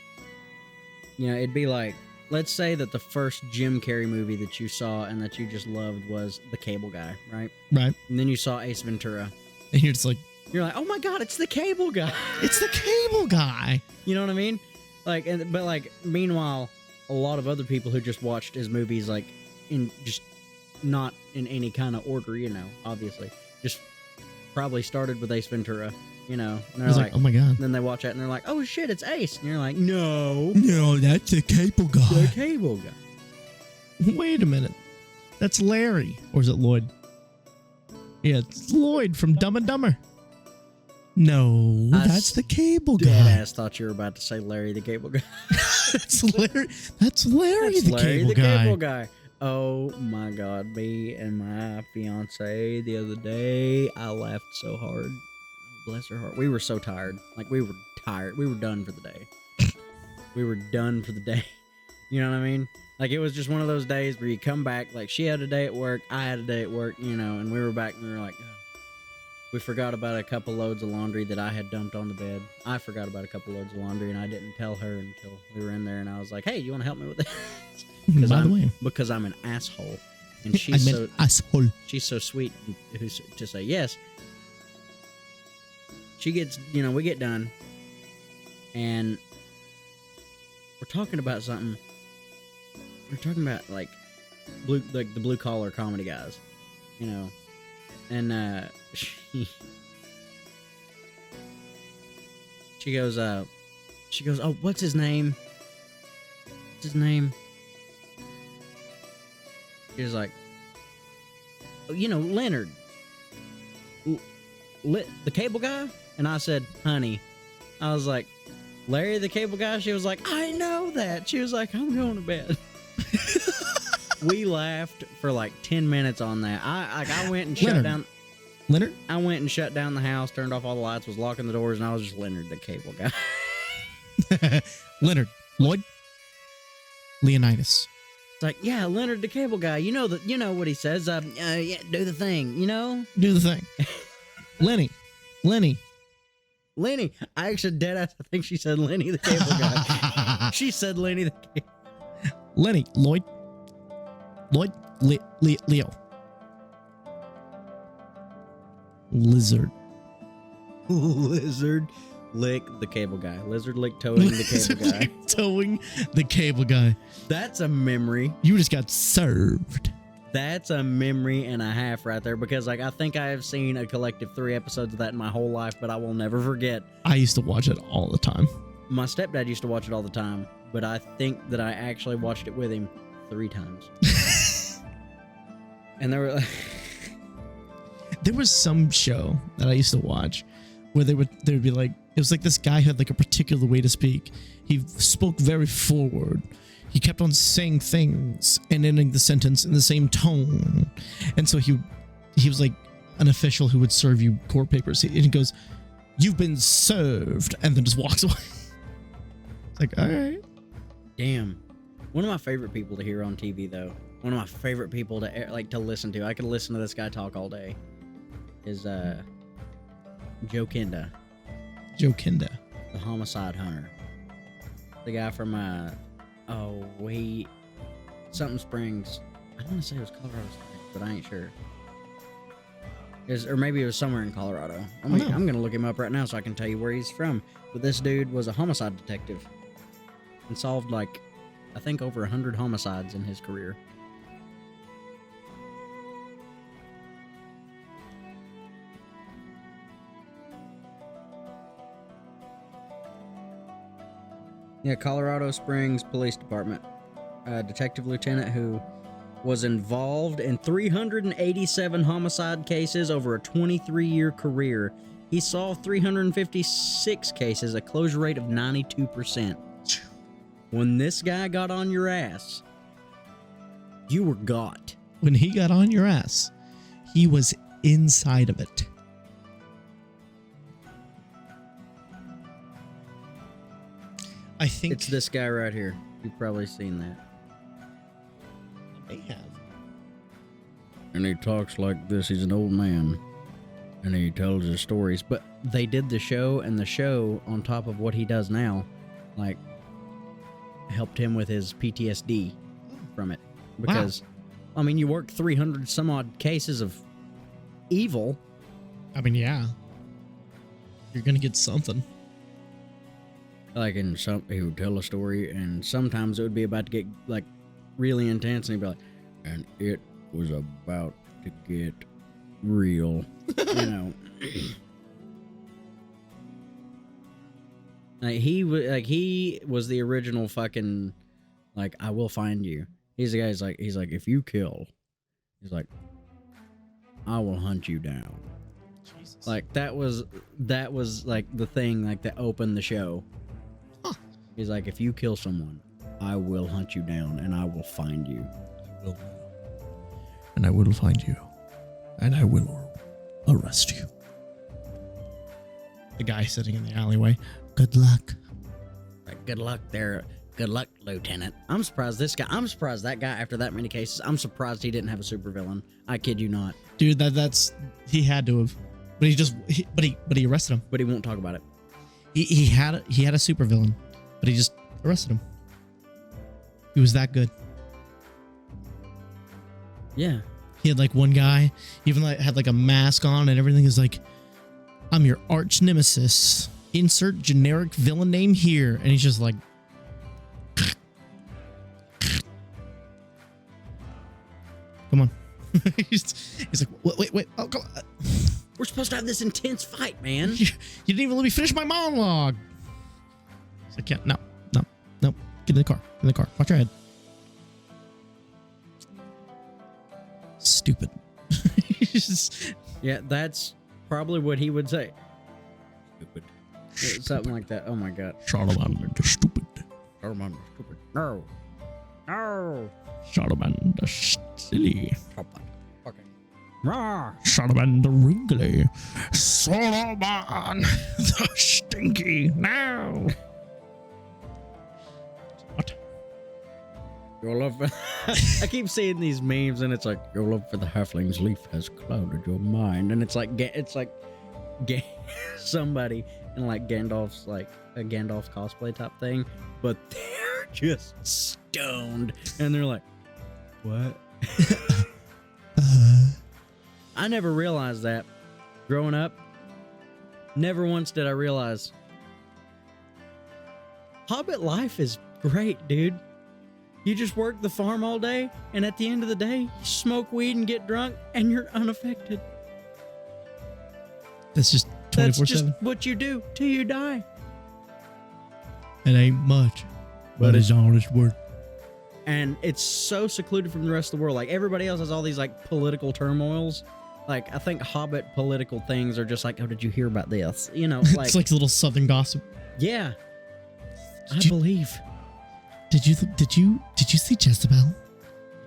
You know, it'd be like, let's say that the first Jim Carrey movie that you saw and that you just loved was The Cable Guy, right? Right. And then you saw Ace Ventura. And you're just like, oh my God, it's the Cable Guy. It's the Cable Guy. You know what I mean? Like, but, like, meanwhile, a lot of other people who just watched his movies, like, in just not in any kind of order, you know, obviously. Just probably started with Ace Ventura, you know. And they're like, oh my God. Then they watch it and they're like, oh shit, it's Ace. And you're like, no. No, that's the Cable Guy. The Cable Guy. Wait a minute. That's Larry. Or is it Lloyd? Yeah, it's Lloyd from Dumb and Dumber. No, that's the Cable Guy. Deadass thought you were about to say Larry the Cable Guy. That's Larry. That's Larry That's the Larry Cable the Guy. Cable Guy. Oh my God, me and my fiance the other day, I laughed so hard. Bless her heart. We were so tired. Like, we were tired. We were done for the day. We were done for the day. You know what I mean? Like, it was just one of those days where you come back, like, she had a day at work, I had a day at work, you know, and we were back and we were like, oh. We forgot about a couple loads of laundry that I had dumped on the bed. I forgot about a couple loads of laundry and I didn't tell her until we were in there, and I was like, hey, you want to help me with this? Because I'm an asshole. And she's so sweet to say yes. She gets, you know, we get done and we're talking about something. We're talking about like the blue collar comedy guys, you know, and she goes, oh, what's his name? What's his name? She was like, oh, you know, Leonard, the Cable Guy. And I said, honey, I was like, Larry the Cable Guy? She was like, I know that. She was like, I'm going to bed. We laughed for like 10 minutes on that. I went and shut down. Leonard? I went and shut down the house, turned off all the lights, was locking the doors, and I was just Leonard the Cable Guy. Leonard. Lloyd? Leonidas. It's like, yeah, Leonard the Cable Guy. You know what he says. Yeah, do the thing, you know? Do the thing. Lenny. I actually deadass. I think she said Lenny the Cable Guy. She said Lenny the Cable. Lenny. Lloyd. Leo. Lizard. Lick the Cable Guy. Lizard lick towing the Cable Guy. Towing the Cable Guy. That's a memory. You just got served. That's a memory and a half right there, because like I think I have seen a collective 3 episodes of that in my whole life, but I will never forget. I used to watch it all the time. My stepdad used to watch it all the time, but I think that I actually watched it with him 3 times. And there was some show that I used to watch where they would be like, it was like this guy had like a particular way to speak. He spoke very forward. He kept on saying things and ending the sentence in the same tone. And so he was like an official who would serve you court papers. And he goes, "You've been served," and then just walks away. It's like, all right. Damn. One of my favorite people to hear on TV, though. One of my favorite people to listen to. I could listen to this guy talk all day. Is Joe Kenda. Joe Kenda. The homicide hunter. The guy from Something Springs. I want to say it was Colorado Springs, but I ain't sure. Or maybe it was somewhere in Colorado. I'm going to look him up right now so I can tell you where he's from. But this dude was a homicide detective and solved, like, I think over 100 homicides in his career. Yeah, Colorado Springs Police Department. Detective lieutenant who was involved in 387 homicide cases over a 23-year career. He saw 356 cases, a closure rate of 92%. When this guy got on your ass, you were got. When he got on your ass, he was inside of it. I think It's this guy right here. You've probably seen that. I may have. And he talks like this. He's an old man. And he tells his stories. But they did the show, and the show, on top of what he does now, like, helped him with his PTSD from it. Because, I mean, you work 300 some odd cases of evil. I mean, yeah. You're going to get something. Like, in some, he would tell a story, and sometimes it would be about to get, like, really intense, and he'd be like, and it was about to get real, you know. He was the original fucking, like, I will find you. He's the guy. He's like, if you kill, he's like, I will hunt you down. Jesus. Like, that was like the thing, like, that opened the show. Huh. He's like, if you kill someone, I will hunt you down and I will find you. I will. And I will find you. And I will arrest you. The guy sitting in the alleyway. Good luck. Like, good luck there. Good luck, Lieutenant. I'm surprised that guy, after that many cases, I'm surprised he didn't have a supervillain. I kid you not. Dude, that's he had to have. But he arrested him. But he won't talk about it. He had a supervillain, but he just arrested him. He was that good. Yeah. He had like one guy, he even like had like a mask on and everything. Is like, I'm your arch nemesis. Insert generic villain name here, and he's just like, come on. he's like, wait, oh, come on. We're supposed to have this intense fight, man. You didn't even let me finish my monologue. He's like, yeah, no. Get in the car. Watch your head. Stupid. Yeah, that's probably what he would say. Stupid. Something like that. Oh my god. Charlemagne the stupid. Charlemagne the stupid. No. Charlemagne the silly. Okay. Rah. Charlemagne the wrinkly. Solomon the stinky. No. What? Your love for I keep seeing these memes, and it's like, your love for the halfling's leaf has clouded your mind, and it's like somebody in like Gandalf's, like a Gandalf cosplay type thing, but they're just stoned, and they're like, what? I never realized that growing up. Never once did I realize Hobbit life is great, dude. You just work the farm all day, and at the end of the day, you smoke weed and get drunk, and you're unaffected. That's just 24/7. That's just what you do till you die. It ain't much, but it's honest work. And it's so secluded from the rest of the world. Like, everybody else has all these, like, political turmoils. Like, I think Hobbit political things are just like, oh, did you hear about this? You know, like, it's like a little southern gossip. Yeah. I believe. Did you see Jezebel?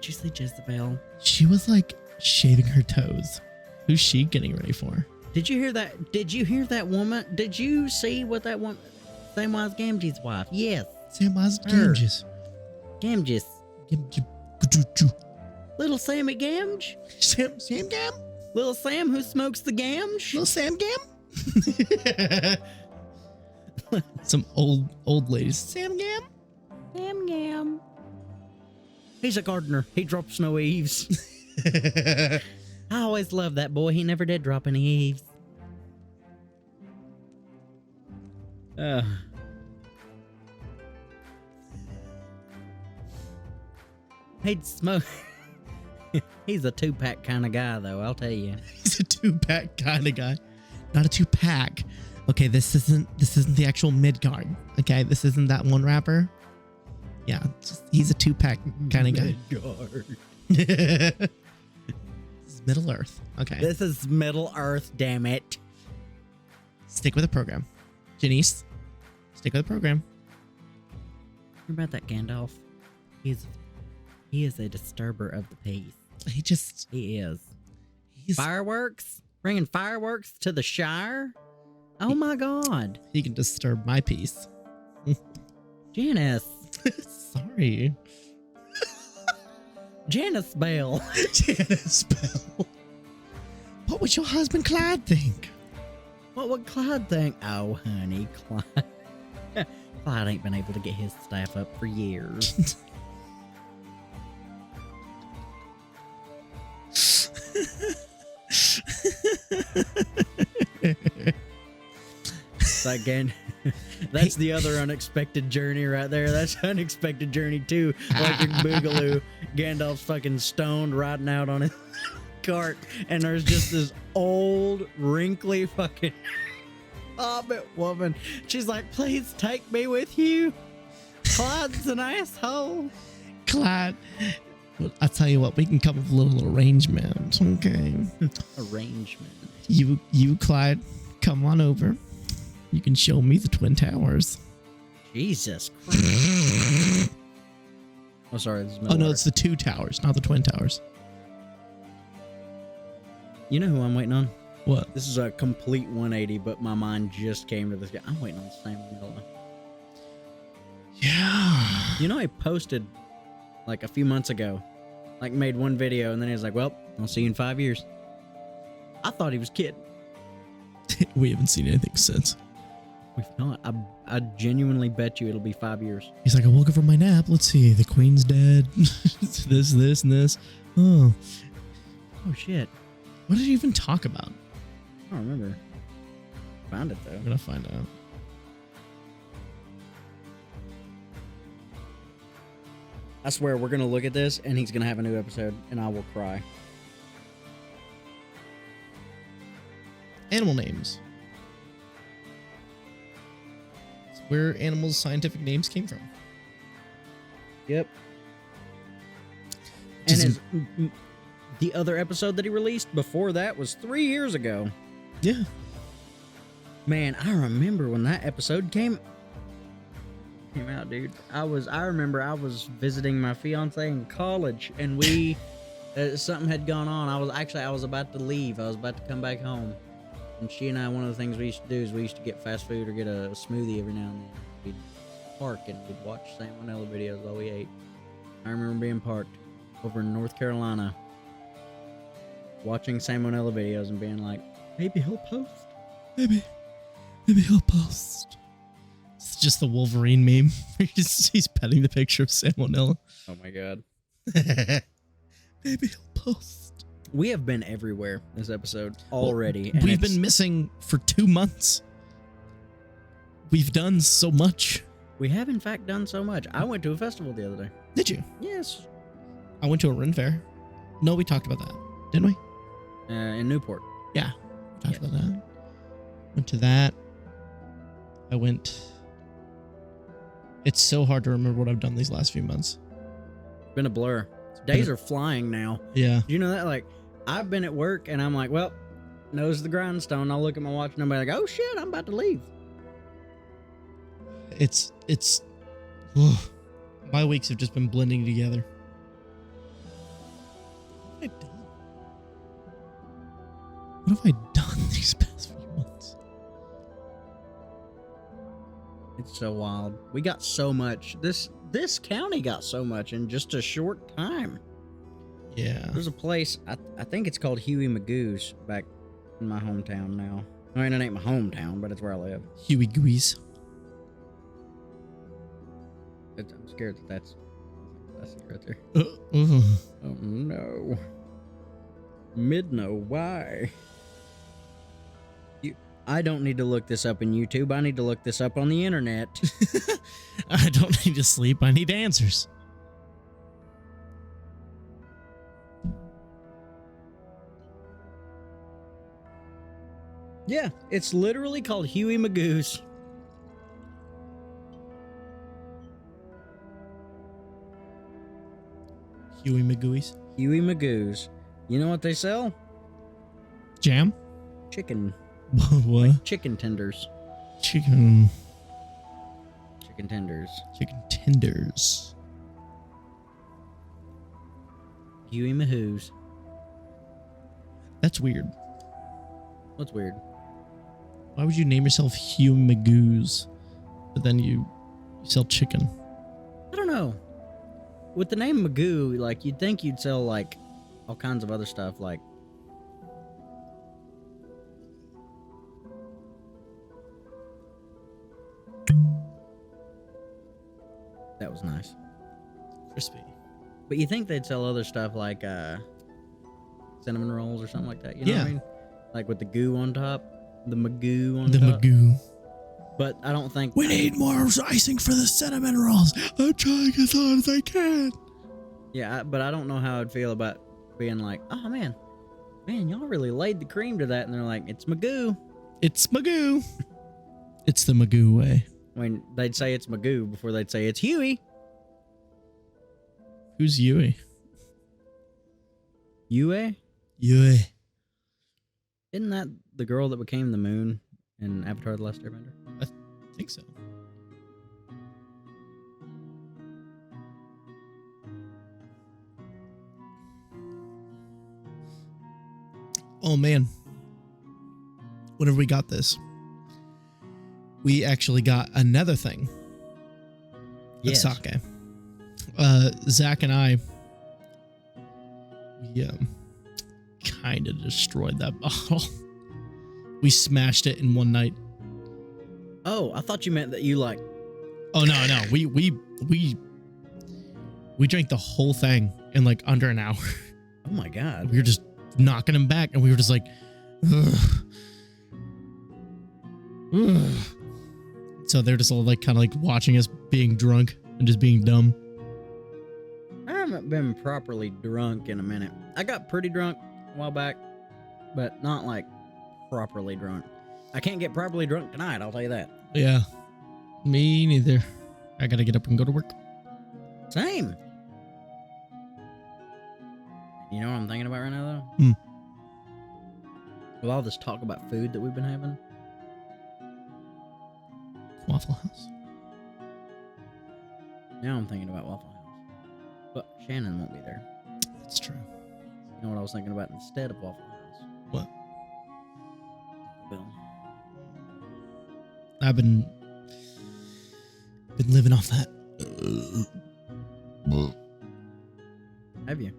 Did you see Jezebel? She was like shaving her toes. Who's she getting ready for? Did you hear that? Did you hear that woman? Did you see what that woman? Samwise Gamgee's wife. Yes. Samwise Her. Gamgees. Gamgees. Gamgee. Little Sammy Gamge. Sam Gam? Little Sam who smokes the Gamge. Little Sam Gam? Some old ladies. Sam Gam? Sam Gam. He's a gardener. He drops no eaves. I always loved that boy. He never did drop any eaves. He'd smoke. He's a 2-pack kind of guy, though, I'll tell you. He's a 2-pack kind of guy. Not a 2-pack. Okay, this isn't the actual Midgard. Okay, this isn't that one rapper. Yeah, he's a 2-pack kind of guy. Midgard. This is Middle Earth. Okay. This is Middle Earth, damn it. Stick with the program. Janice, stick with the program. What about that Gandalf? He is a disturber of the peace. He is. Fireworks? Bringing fireworks to the Shire? Oh my God. He can disturb my peace. Janice. Sorry. Janice Bell. Janice Bell. What would your husband Clyde think? What would Clyde think? Oh, honey, Clyde. Clyde ain't been able to get his staff up for years. Again, that's the other unexpected journey right there. That's unexpected journey too. Like in Boogaloo, Gandalf's fucking stoned riding out on his cart, and there's just this old, wrinkly fucking hobbit woman. She's like, "Please take me with you." Clyde's an asshole. Clyde, well, I tell you what, we can come up with a little arrangement, okay? Arrangement. You, Clyde, come on over. You can show me the Twin Towers. Jesus Christ. Oh, sorry. This is Oh, no, it's the 2 towers, not the Twin Towers. You know who I'm waiting on? What? This is a complete 180, but my mind just came to this guy. I'm waiting on Sam Miller. Yeah. You know, I posted like a few months ago, like made one video, and then he was like, "Well, I'll see you in 5 years." I thought he was kidding. We haven't seen anything since. We've not. I genuinely bet you it'll be 5 years. He's like, I woke up from my nap. Let's see. The Queen's dead. this, and this. Oh. Oh, shit. What did he even talk about? I don't remember. Found it, though. I'm going to find out. I swear, we're going to look at this, and he's going to have a new episode, and I will cry. Animal names. It's where animals' scientific names came from. Yep. Just And the other episode that he released before that was 3 years ago. Yeah. Man, I remember when that episode came out, dude. I remember I was visiting my fiance in college, and we something had gone on. I was about to leave. I was about to come back home. And she and I, one of the things we used to do is we used to get fast food or get a smoothie every now and then. We'd park and we'd watch Sam Manella videos while we ate. I remember being parked over in North Carolina, watching Sam Manella videos and being like, maybe he'll post. Maybe he'll post. It's just the Wolverine meme. He's petting the picture of Salmonella. Oh my God. Maybe he'll post. We have been everywhere this episode already. Well, we've been missing for 2 months. We've done so much. We have, in fact, done so much. I went to a festival the other day. Did you? Yes. I went to a Ren Fair. No, we talked about that, didn't we? In Newport. Yeah, we talked about that. Went to that. I went. It's so hard to remember what I've done these last few months. It's been a blur. Days are flying now. Yeah. Do you know that? Like, I've been at work and I'm like, well, nose to the grindstone. I'll look at my watch and I'm like, oh shit, I'm about to leave. It's ugh. My weeks have just been blending together. What have I done? What have I done these past few months? It's so wild. We got so much. This county got so much in just a short time. Yeah. There's a place, I think it's called Huey Magoo's back in my hometown now. I mean, it ain't my hometown, but it's where I live. Huey Gooey's. I'm scared that's it right there. Oh no. Midno, why? I don't need to look this up in YouTube. I need to look this up on the internet. I don't need to sleep. I need answers. Yeah, it's literally called Huey Magoo's. Huey McGooey's. Huey Magoo's. You know what they sell? Jam? Chicken. What? Chicken tenders. Chicken. Chicken tenders. Chicken tenders. Huey Mahoo's. That's weird. What's weird? Why would you name yourself Huey McGoo's, but then you sell chicken? I don't know. With the name Magoo, like, you'd think you'd sell, like, all kinds of other stuff, like... That was nice. Crispy. But you think they'd sell other stuff like cinnamon rolls or something like that, you know what I mean? Like with the goo on top, the Magoo on top. The Magoo. But I don't think... We need more icing for the cinnamon rolls. I'm trying as hard as I can. Yeah, but I don't know how I'd feel about being like, oh man, y'all really laid the cream to that. And they're like, it's Magoo. It's Magoo. It's the Magoo way. I mean, they'd say it's Magoo before they'd say it's Huey. Who's Huey? Yue? Huey. Isn't that the girl that became the moon in Avatar: The Last Airbender? I think so. Oh man. Whenever we got this, we actually got another thing. Yes. Of sake. Zach and I, we kind of destroyed that bottle. We smashed it in one night. Oh, I thought you meant that you like... Oh no, we drank the whole thing in like under an hour. Oh my god. We were just knocking them back, and we were just like, ugh. Ugh. So they're just all like kind of like watching us being drunk and just being dumb. I haven't been properly drunk in a minute. I got pretty drunk a while back, but not like properly drunk. I can't get properly drunk tonight, I'll tell you that. Yeah, me neither. I gotta get up and go to work. Same. You know what I'm thinking about right now, though? Hmm. With all this talk about food that we've been having. Waffle House. Now I'm thinking about Waffle House. But Shannon won't be there. That's true. You know what I was thinking about instead of Waffle House? What? Bill. I've been living off that. Have you?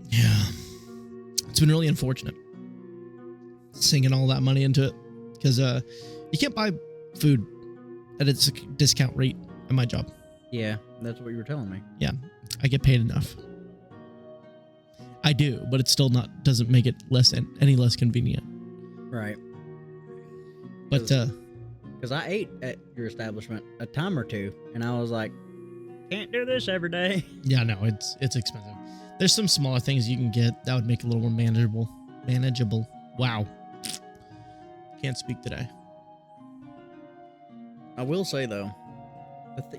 Yeah. It's been really unfortunate. Sinking all that money into it. Because you can't buy food at its discount rate at my job. Yeah, that's what you were telling me. Yeah. I get paid enough. I do, but it still doesn't make it any less convenient. Right. But because I ate at your establishment a time or two, and I was like, can't do this every day. yeah, no, it's expensive. There's some smaller things you can get that would make it a little more manageable. Wow. Can't speak today. I will say though,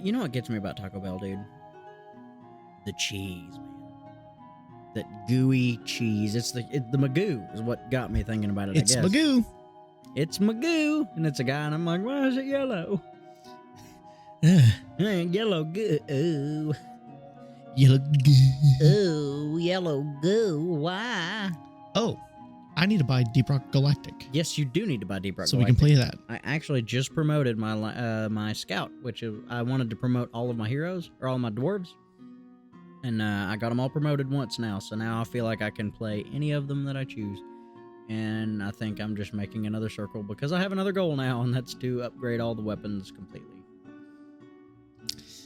you know what gets me about Taco Bell, dude? The cheese, man. That gooey cheese. It's the Magoo is what got me thinking about it. It's I guess. Magoo. It's Magoo, and it's a guy, and I'm like, why is it yellow? Yellow goo. Ooh. Yellow goo. Ooh, yellow goo. Why? Oh, I need to buy Deep Rock Galactic. Yes, you do need to buy Deep Rock so Galactic. we can play that. I actually just promoted my my scout, which I wanted to promote all of my heroes, or all my dwarves. And I got them all promoted once now, so now I feel like I can play any of them that I choose. And I think I'm just making another circle because I have another goal now, and that's to upgrade all the weapons completely.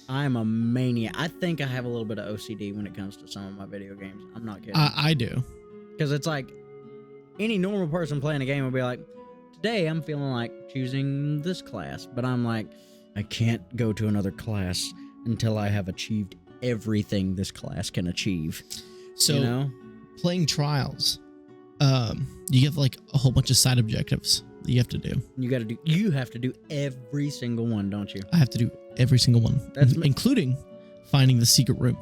I'm a maniac. I think I have a little bit of OCD when it comes to some of my video games. I'm not kidding. I do. Because it's like, any normal person playing a game will be like, today I'm feeling like choosing this class. But I'm like, I can't go to another class until I have achieved everything this class can achieve. So, you know? Playing Trials, you get like a whole bunch of side objectives that you have to do. You have to do every single one, don't you? I have to do every single one, including finding the secret room.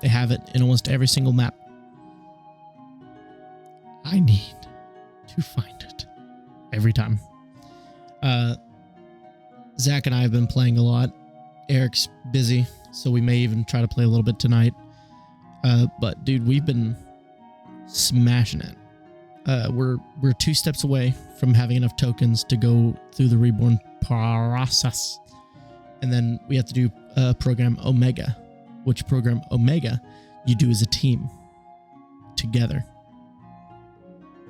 They have it in almost every single map. I need to find it every time. Zach and I have been playing a lot. Eric's busy, so we may even try to play a little bit tonight. But dude, we've been smashing it. We're 2 steps away from having enough tokens to go through the reborn process. And then we have to do program Omega, which program Omega you do as a team together.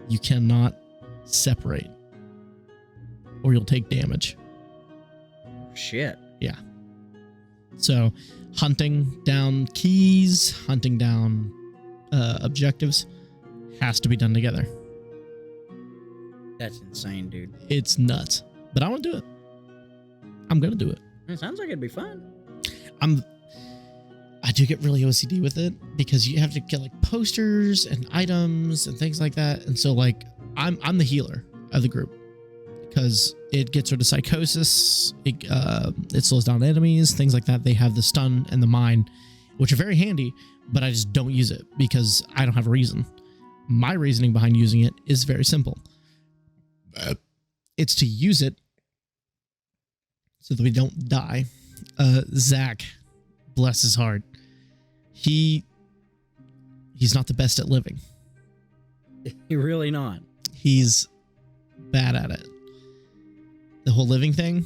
You cannot separate or you'll take damage. Shit. Yeah. So hunting down keys, hunting down objectives has to be done together. That's insane, dude. It's nuts. But I want to do it. I'm going to do it. It sounds like it'd be fun. I do get really OCD with it because you have to get like posters and items and things like that. And so like I'm the healer of the group because it gets rid of psychosis. It slows down enemies, things like that. They have the stun and the mine, which are very handy, but I just don't use it because I don't have a reason. My reasoning behind using it is very simple. It's to use it so that we don't die. Zach, bless his heart, he's not the best at living. You're really not. He's bad at it. The whole living thing.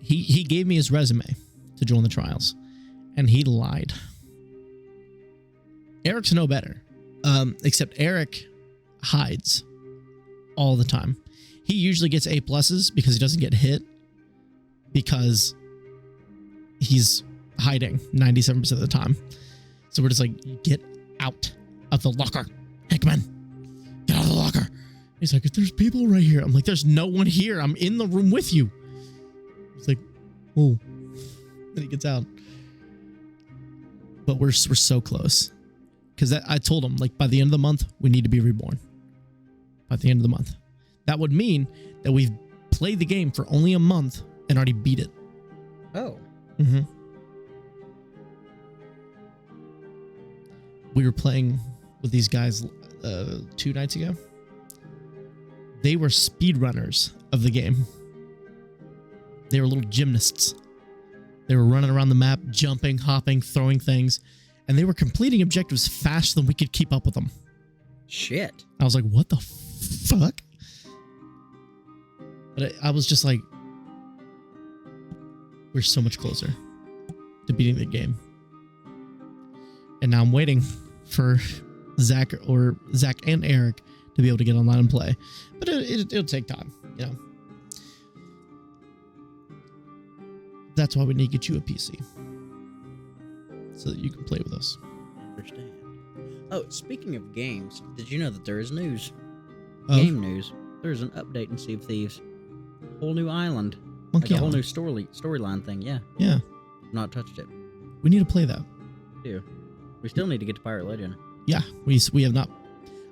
He gave me his resume to join the trials, and he lied. Eric's no better, except Eric hides all the time. He usually gets A+ because he doesn't get hit because he's hiding 97% of the time. So we're just like, get out of the locker. Hickman, get out of the locker. He's like, if there's people right here. I'm like, there's no one here. I'm in the room with you. He's like, oh. Then he gets out. But we're so close. Because I told him, like, by the end of the month, we need to be reborn. By the end of the month. That would mean that we've played the game for only a month and already beat it. Oh. Mm-hmm. We were playing with these guys 2 nights ago. They were speedrunners of the game. They were little gymnasts. They were running around the map, jumping, hopping, throwing things, and they were completing objectives faster than we could keep up with them. Shit. I was like, what the fuck? But I was just like, we're so much closer to beating the game. And now I'm waiting for Zach and Eric to be able to get online and play. But it'll take time, you know. That's why we need to get you a PC. So that you can play with us. I understand. Oh, speaking of games, did you know that there is news? Oh. Game news. There's an update in Sea of Thieves. Whole new island. Monkey like a whole Island. new storyline thing, yeah. Yeah. Not touched it. We need to play that. Do. We still need to get to Pirate Legend. Yeah, we have not.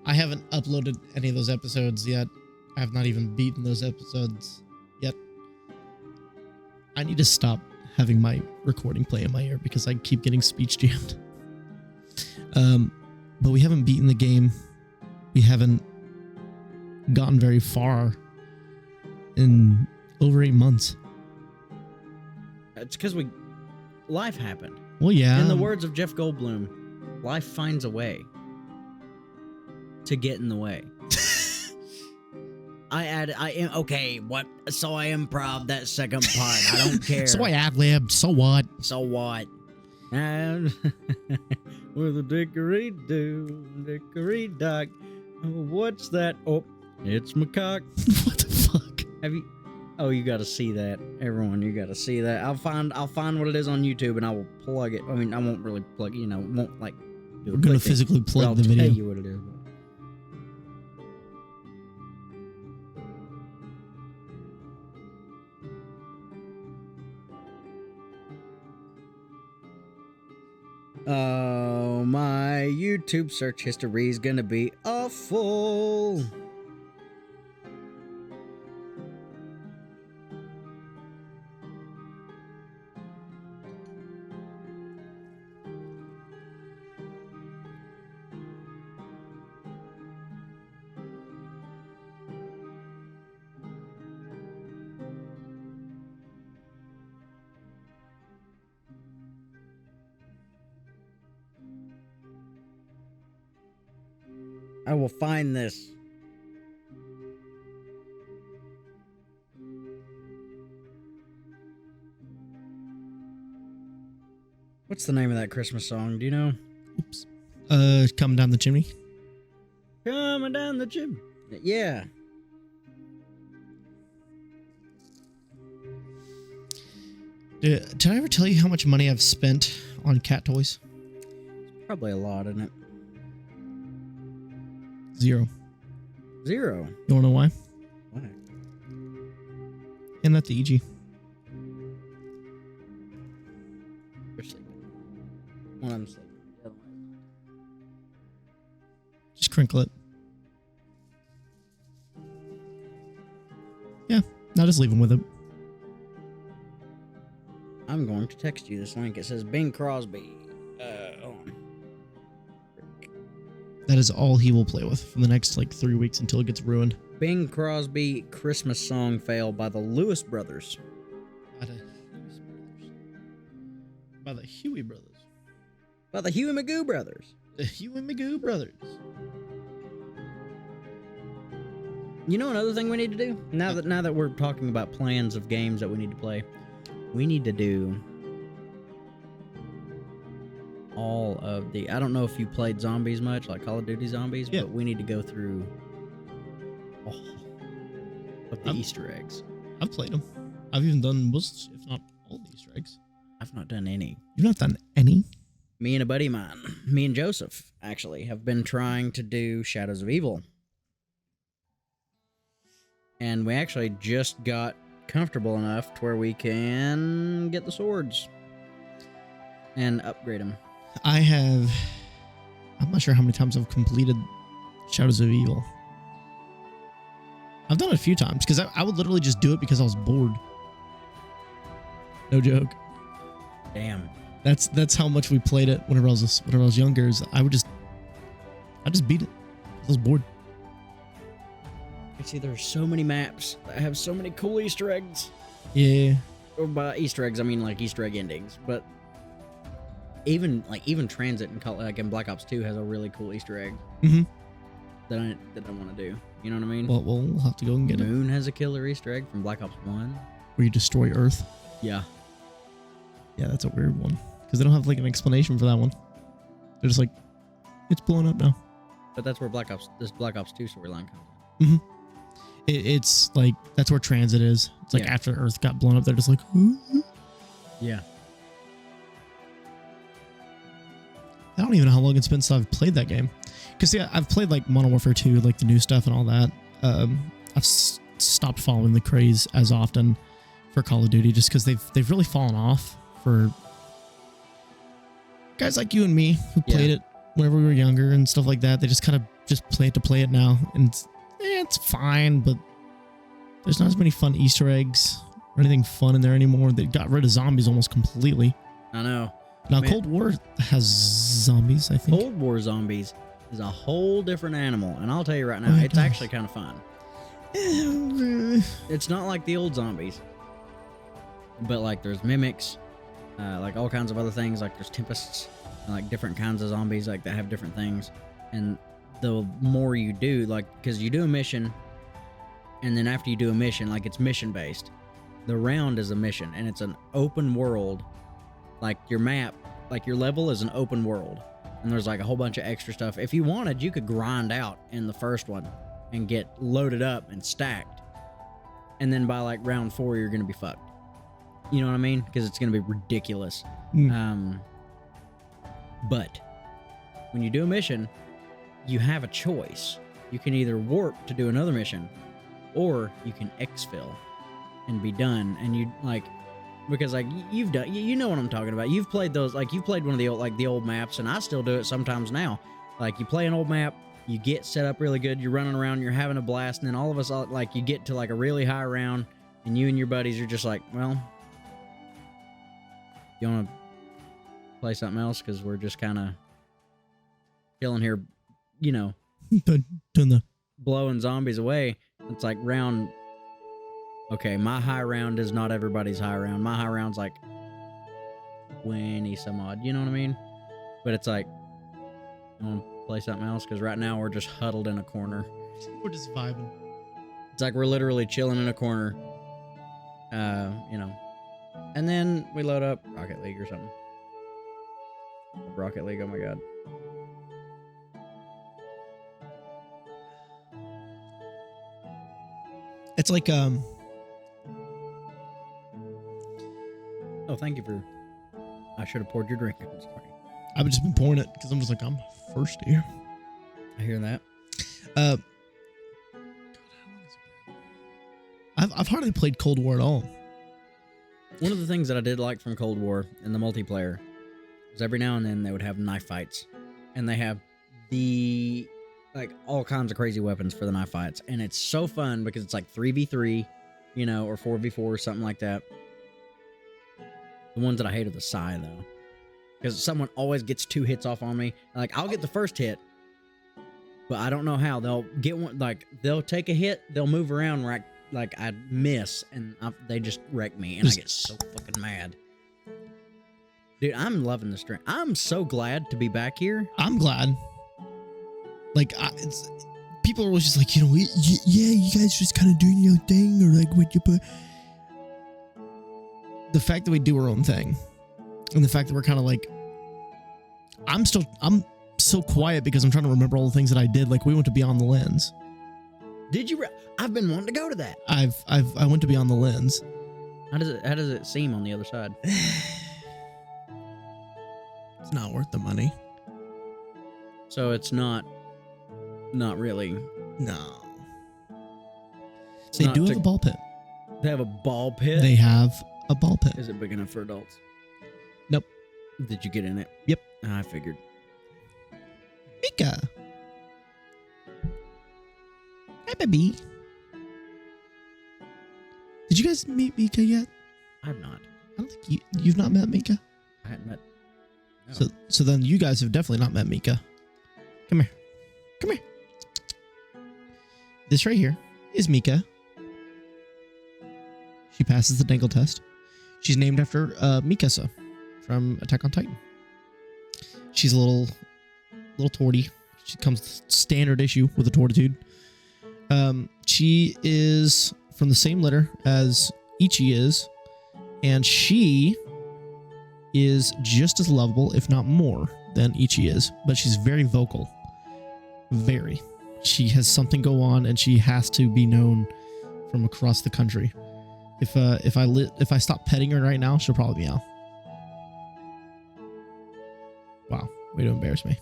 I haven't uploaded any of those episodes yet. I have not even beaten those episodes yet. I need to stop having my recording play in my ear because I keep getting speech jammed. But we haven't beaten the game. We haven't gotten very far in over 8 months. It's because life happened. Well, yeah. In the words of Jeff Goldblum, life finds a way to get in the way. I am okay. What? So I improv that second part. I don't care. So I ad-libbed. So what? So what? And with a dickory-dock. What's that? Oh, it's my cock. What the fuck? Have you? Oh, you got to see that, everyone. You got to see that. I'll find what it is on YouTube and I will plug it. I mean, I won't really plug. Won't like. We're gonna physically plug the video. I'll tell you what it is. Oh, my YouTube search history is gonna be awful. I will find this. What's the name of that Christmas song? Do you know? Oops. Coming down the chimney. Coming down the chimney. Yeah. Did I ever tell you how much money I've spent on cat toys? Probably a lot, isn't it? 0. 0. You wanna know why? Why? And that's EG. You're sleeping. One of them's sleeping. The other one is not. Just crinkle it. Yeah, I'll just leave him with it. I'm going to text you this link. It says Bing Crosby. Hold on. That is all he will play with for the next like 3 weeks until it gets ruined. Bing Crosby Christmas song fail by the Lewis Brothers. By the Huey Brothers. By the Huey Magoo Brothers. The Huey Magoo Brothers. You know another thing we need to do? Now that we're talking about plans of games that we need to play, we need to do all of the... I don't know if you played zombies much, like Call of Duty Zombies, yeah. but we need to go through all of the Easter eggs. I've played them. I've even done most, if not all the Easter eggs. I've not done any. You've not done any? Me and a buddy of mine, me and Joseph, actually, have been trying to do Shadows of Evil. And we actually just got comfortable enough to where we can get the swords and upgrade them. I'm not sure how many times I've completed Shadows of Evil. I've done it a few times because I would literally just do it because I was bored. No joke. Damn. That's how much we played it whenever I was younger. I just beat it. I was bored. You see, there's so many maps that have so many cool Easter eggs. Yeah. Or by Easter eggs, I mean like Easter egg endings. But even Transit in Black Ops 2 has a really cool Easter egg that I want to do. You know what I mean? Well, we'll have to go and get it. Moon has a killer Easter egg from Black Ops 1. Where you destroy Earth. Yeah. Yeah, that's a weird one because they don't have like an explanation for that one. They're just like, it's blowing up now. But that's where this Black Ops 2 storyline comes in. It's like that's where Transit is. It's like after Earth got blown up, they're just like, yeah. I don't even know how long it's been since I've played that game. Because yeah, I've played like Modern Warfare 2, like the new stuff and all that. I've stopped following the craze as often for Call of Duty just because they've really fallen off for guys like you and me who played it whenever we were younger and stuff like that. They just kind of just play it to play it now, and it's fine, but there's not as many fun Easter eggs or anything fun in there anymore. They got rid of zombies almost completely. I know. Now, Cold War has zombies, I think. Cold War zombies is a whole different animal, and I'll tell you right now, it's actually kind of fun. It's not like the old zombies, but like there's mimics, like all kinds of other things. Like there's tempests, and like different kinds of zombies like that have different things. And the more you do, like, because you do a mission, and then after you do a mission, like it's mission based. The round is a mission, and it's an open world. Like your map, like your level is an open world, and there's like a whole bunch of extra stuff. If you wanted, you could grind out in the first one and get loaded up and stacked, and then by like round 4 you're gonna be fucked. You know what I mean? Because it's gonna be ridiculous. But when you do a mission, you have a choice. You can either warp to do another mission, or you can exfil and be done. And you like, because like you've done, you know what I'm talking about. You've played those, like you've played one of the old, like the old maps, and I still do it sometimes now. Like you play an old map, you get set up really good, you're running around, you're having a blast, and then all of us, like you get to like a really high round, and you and your buddies are just like, well, you want to play something else? Because we're just kind of chilling here, you know, blowing zombies away. It's like round. Okay, my high round is not everybody's high round. My high round's like 20 some odd. You know what I mean? But it's like, you want to play something else because right now we're just huddled in a corner. We're just vibing. It's like we're literally chilling in a corner. You know. And then we load up Rocket League or something. Rocket League, oh my god. It's like Oh, thank you for. I should have poured your drink. I'm sorry. I've just been pouring it because I'm just like, I'm thirsty here. I hear that. I've hardly played Cold War at all. One of the things that I did like from Cold War in the multiplayer was every now and then they would have knife fights, and they have all kinds of crazy weapons for the knife fights, and it's so fun because it's like 3v3, you know, or 4v4 or something like that. The ones that I hate are the Psy though, because someone always gets 2 hits off on me. Like I'll get the first hit, but I don't know how they'll get one. Like they'll take a hit, they'll move around where I miss, and they just wreck me, and I get so fucking mad. Dude, I'm loving the stream. I'm so glad to be back here. I'm glad. Like, people are always just like, you know, yeah, you guys just kind of doing your thing, or like what you put. The fact that we do our own thing, and the fact that we're kind of like, I'm so quiet because I'm trying to remember all the things that I did. Like we went to Beyond the Lens. Did you? I've been wanting to go to that. I went to Beyond the Lens. How does it seem on the other side? It's not worth the money. So it's not really. No. They do have a ball pit. They have a ball pit? They have a ball pit. Is it big enough for adults? Nope. Did you get in it? Yep. I figured. Mika. Hi, baby. Did you guys meet Mika yet? I've not. I don't think you've not met Mika. I hadn't met. No. So then you guys have definitely not met Mika. Come here. Come here. This right here is Mika. She passes the dangle test. She's named after Mikasa from Attack on Titan. She's a little torty. She comes standard issue with a tortitude. She is from the same litter as Ichi is, and she is just as lovable, if not more, than Ichi is. But she's very vocal. Very. She has something go on, and she has to be known from across the country. If I stop petting her right now, she'll probably meow. Wow, way to embarrass me.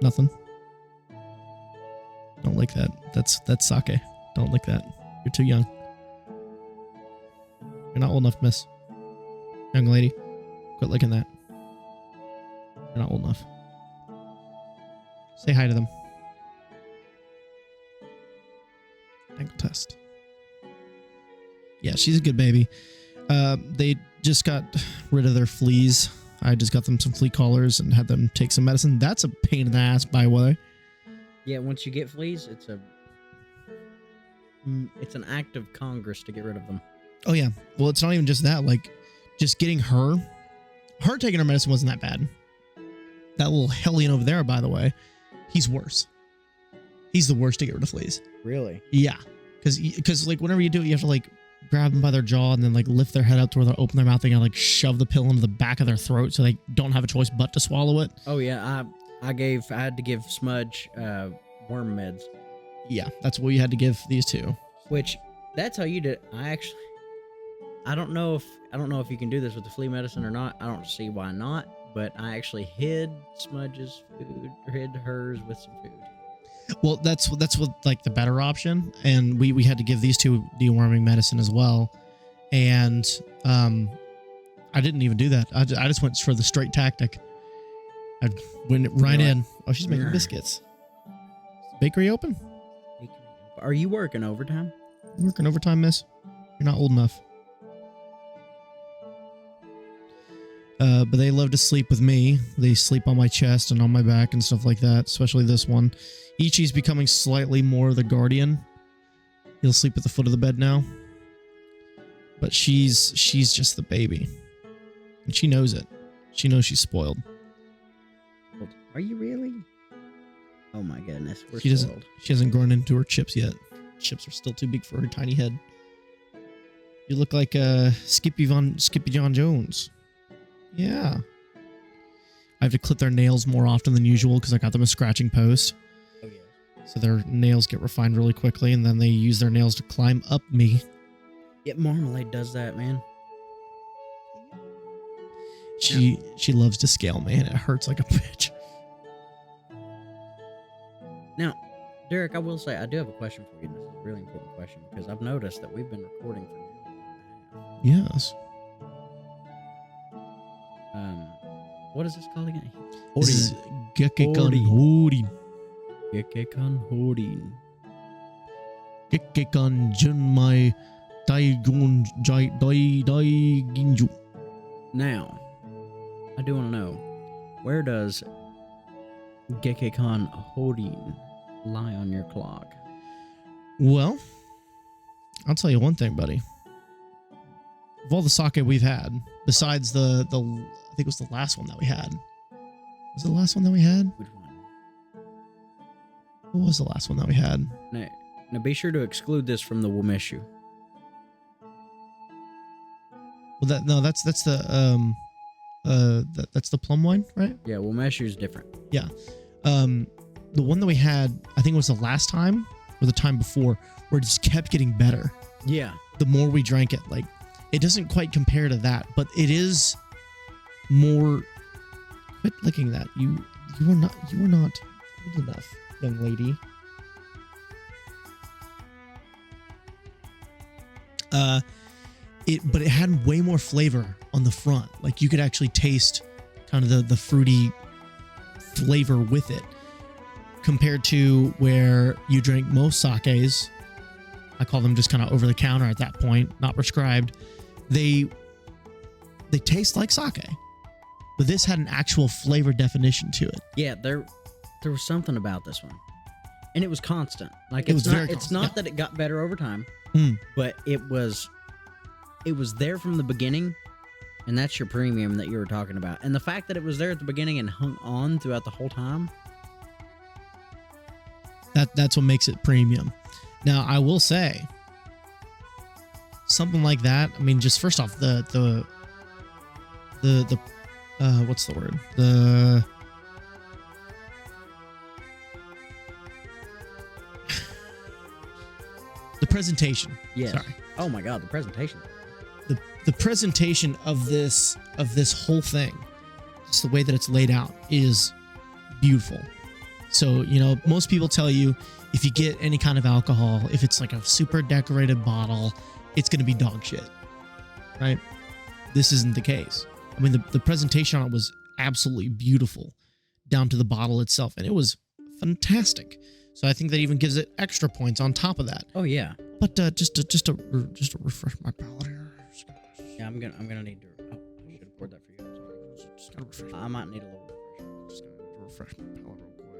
Nothing. Don't like that. That's sake. Don't like that. You're too young. You're not old enough, miss. Young lady, quit licking that. You're not old enough. Say hi to them. Ankle test. Yeah, she's a good baby. They just got rid of their fleas. I just got them some flea collars and had them take some medicine. That's a pain in the ass, by the way. Yeah, once you get fleas, it's an act of Congress to get rid of them. Oh yeah. Well, it's not even just that. Like, just getting her taking her medicine wasn't that bad. That little hellion over there, by the way, he's worse. He's the worst to get rid of fleas. Really? Yeah. Because like whenever you do it, you have to like grab them by their jaw and then like lift their head up to where they open their mouth and like shove the pill into the back of their throat so they don't have a choice but to swallow it. Oh yeah, I had to give Smudge worm meds. Yeah, that's what you had to give these two. Which that's how you did. I don't know if you can do this with the flea medicine or not. I don't see why not. But I actually hid Smudge's food, or hid hers with some food. Well, that's what like the better option, and we had to give these two deworming medicine as well, and I didn't even do that. I just went for the straight tactic. I went right in. Oh, she's making biscuits. Bakery open? Are you working overtime? Working overtime, miss. You're not old enough. But they love to sleep with me. They sleep on my chest and on my back and stuff like that, especially this one. Ichi's becoming slightly more the guardian. He'll sleep at the foot of the bed now. But she's just the baby. And she knows it. She knows she's spoiled. Are you really? Oh my goodness, we're She spoiled. hasn't grown into her chips yet. Chips are still too big for her tiny head. You look like Skippy John Jones. Yeah. I have to clip their nails more often than usual because I got them a scratching post. Oh yeah. So their nails get refined really quickly, and then they use their nails to climb up me. Yeah, Marmalade does that, man. She loves to scale me, and it hurts like a bitch. Now, Derek, I will say I do have a question for you. And this is a really important question because I've noticed that we've been recording for nearly an hour and a half. Yes. What is this called again? This is Gekkeikan Horin. Gekkeikan Horin. Gekkeikan Junmai Daiginjo. Now, I do want to know, where does Gekkeikan Horin lie on your clock? Well, I'll tell you one thing, buddy. Of all the sake we've had, besides the I think it was the last one that we had. Was it the last one that we had? Which one? What was the last one that we had? Now be sure to exclude this from the Womeshu. Well, that's the that's the plum wine, right? Yeah, Womeshu is different. Yeah. The one that we had, I think it was the last time or the time before, where it just kept getting better. Yeah. The more we drank it, like it doesn't quite compare to that, but it is more. Quit licking that. You were not old enough, young lady. But it had way more flavor on the front. Like you could actually taste kind of the fruity flavor with it, compared to where you drink most sakes. I call them just kind of over the counter at that point, not prescribed. They taste like sake, but this had an actual flavor definition to it. Yeah, there was something about this one, and it was constant. Like It was very it's constant, not yeah. that it got better over time, Mm. but it was there from the beginning, and that's your premium that you were talking about. And the fact that it was there at the beginning and hung on throughout the whole time. That's what makes it premium. Now, I will say, something like that. I mean, just first off, the what's the word? The presentation. Yes. Sorry. Oh my God, the presentation. The presentation of this whole thing, just the way that it's laid out, is beautiful. So, most people tell you if you get any kind of alcohol, if it's like a super decorated bottle, it's going to be dog shit, right? This isn't the case. I mean, the presentation on it was absolutely beautiful, down to the bottle itself, and it was fantastic. So I think that even gives it extra points on top of that. Oh yeah. But just to refresh my palate here. Yeah, I'm gonna need to. Oh, I should record that for you. I'm sorry. Just gotta refresh. I might need a little refresher. Just gotta refresh my palate real quick.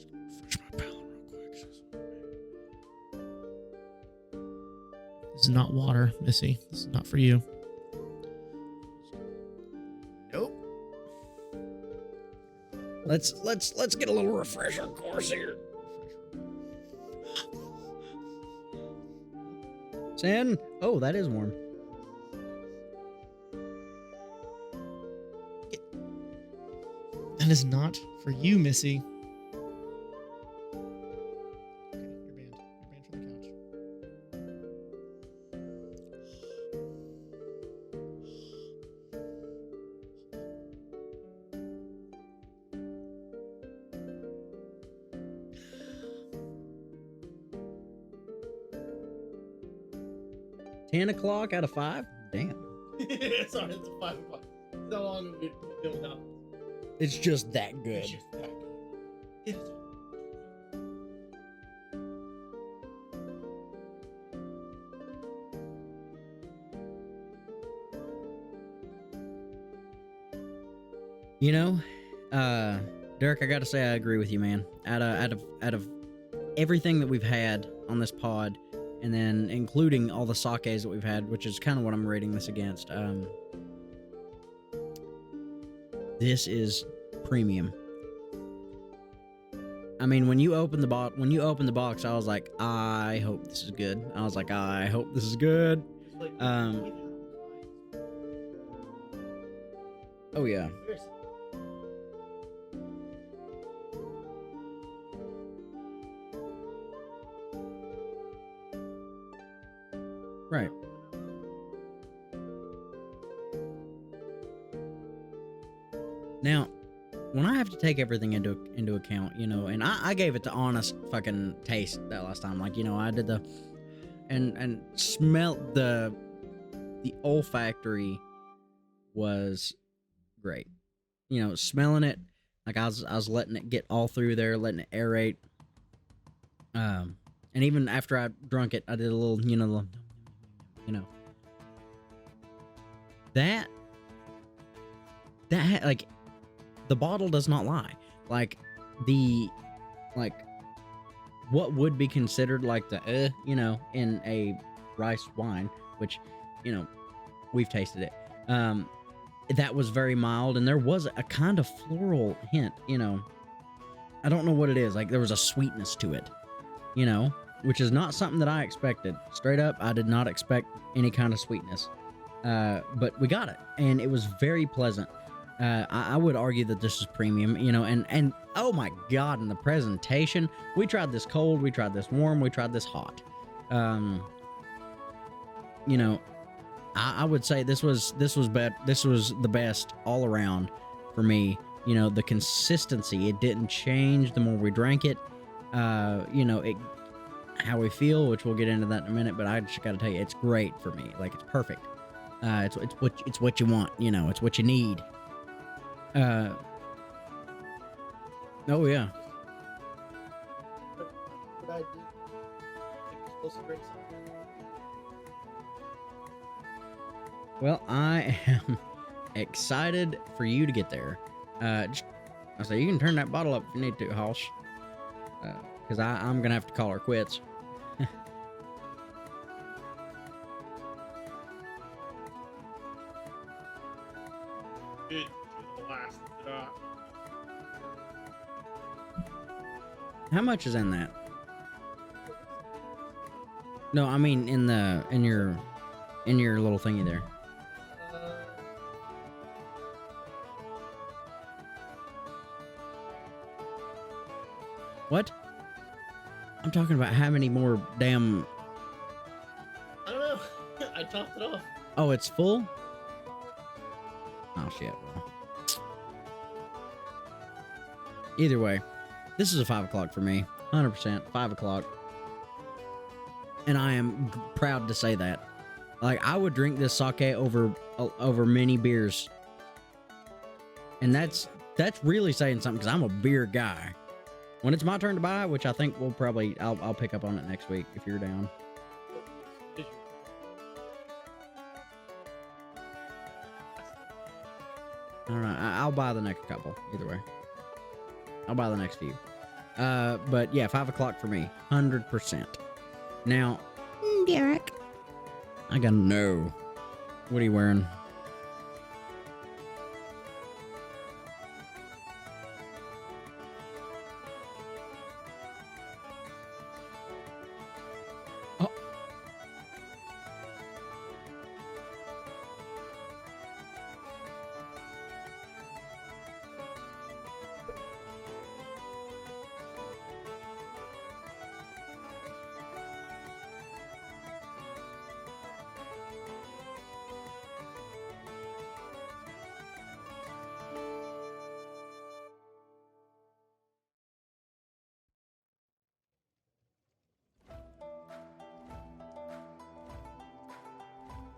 Just gotta refresh my palate real quick. This is not water, Missy. This is not for you. Nope. Let's get a little refresher course here. Sin. Oh, that is warm. That is not for you, Missy. Okay, you're banned. You're banned from the couch. $10 out of 5? Damn. Sorry, it's 5 o'clock. How long have we been without? It's just that good. It's just that good. It is. Derek, I gotta say I agree with you, man. Out of everything that we've had on this pod, and then including all the sakes that we've had, which is kind of what I'm rating this against. This is premium. I mean, when you open the box, I was like, I hope this is good. I was like, I hope this is good. Oh yeah. Right. Now, when I have to take everything into account, you know, and I gave it the honest fucking taste that last time. Like, you know, I did the and smelt the olfactory was great. You know, smelling it, like I was letting it get all through there, letting it aerate. And even after I drunk it, I did a little, you know, that like the bottle does not lie. Like what would be considered like the you know, in a rice wine, which, you know, we've tasted it. That was very mild, and there was a kind of floral hint, you know. I don't know what it is. Like there was a sweetness to it, you know, which is not something that I expected. Straight up, I did not expect any kind of sweetness. But we got it, and it was very pleasant. I would argue that this is premium, you know, and oh my god, in the presentation, we tried this cold, we tried this warm, we tried this hot. You know, I would say this was the best all around for me. You know, the consistency, it didn't change the more we drank it. You know, how we feel, which we'll get into that in a minute, but I just gotta tell you, it's great for me. Like, it's perfect. It's what you want, you know, it's what you need. Oh yeah. Well, I am excited for you to get there. I say you can turn that bottle up if you need to, Hosh. Because I'm gonna have to call her quits. How much is in that? No, I mean in your little thingy there. What? I'm talking about how many more damn... I don't know. I topped it off. Oh, it's full? Oh, shit. Well. Either way, this is a 5 o'clock for me. 100%. 5 o'clock. And I am proud to say that. Like, I would drink this sake over many beers. And that's really saying something, because I'm a beer guy. When it's my turn to buy, which I think we'll probably... I'll pick up on it next week if you're down. Alright, I'll buy the next couple, either way. I'll buy the next few. But yeah, 5 o'clock for me. 100%. Now... Derek. I gotta know. What are you wearing?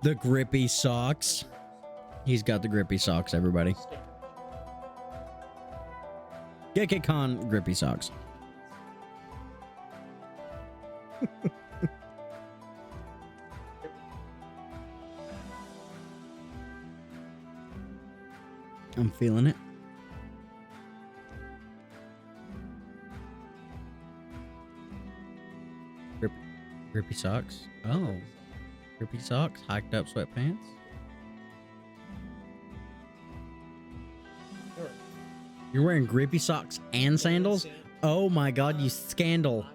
The grippy socks. He's got the grippy socks, everybody. Gekkeikan grippy socks. I'm feeling it. Grippy socks. Oh. Grippy socks, hiked up sweatpants. You're wearing grippy socks and sandals? Oh my god, you scandal.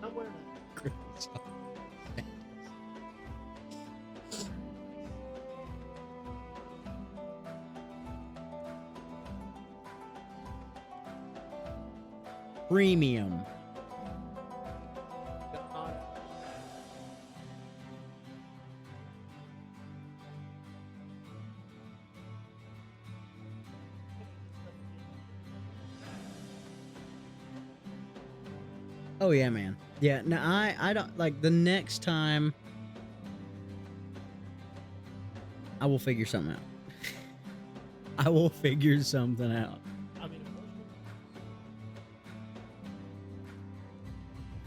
I'm wearing Grippy socks. Premium. Oh yeah, man. Yeah, no, I don't like the next time I will figure something out. I will figure something out. I mean,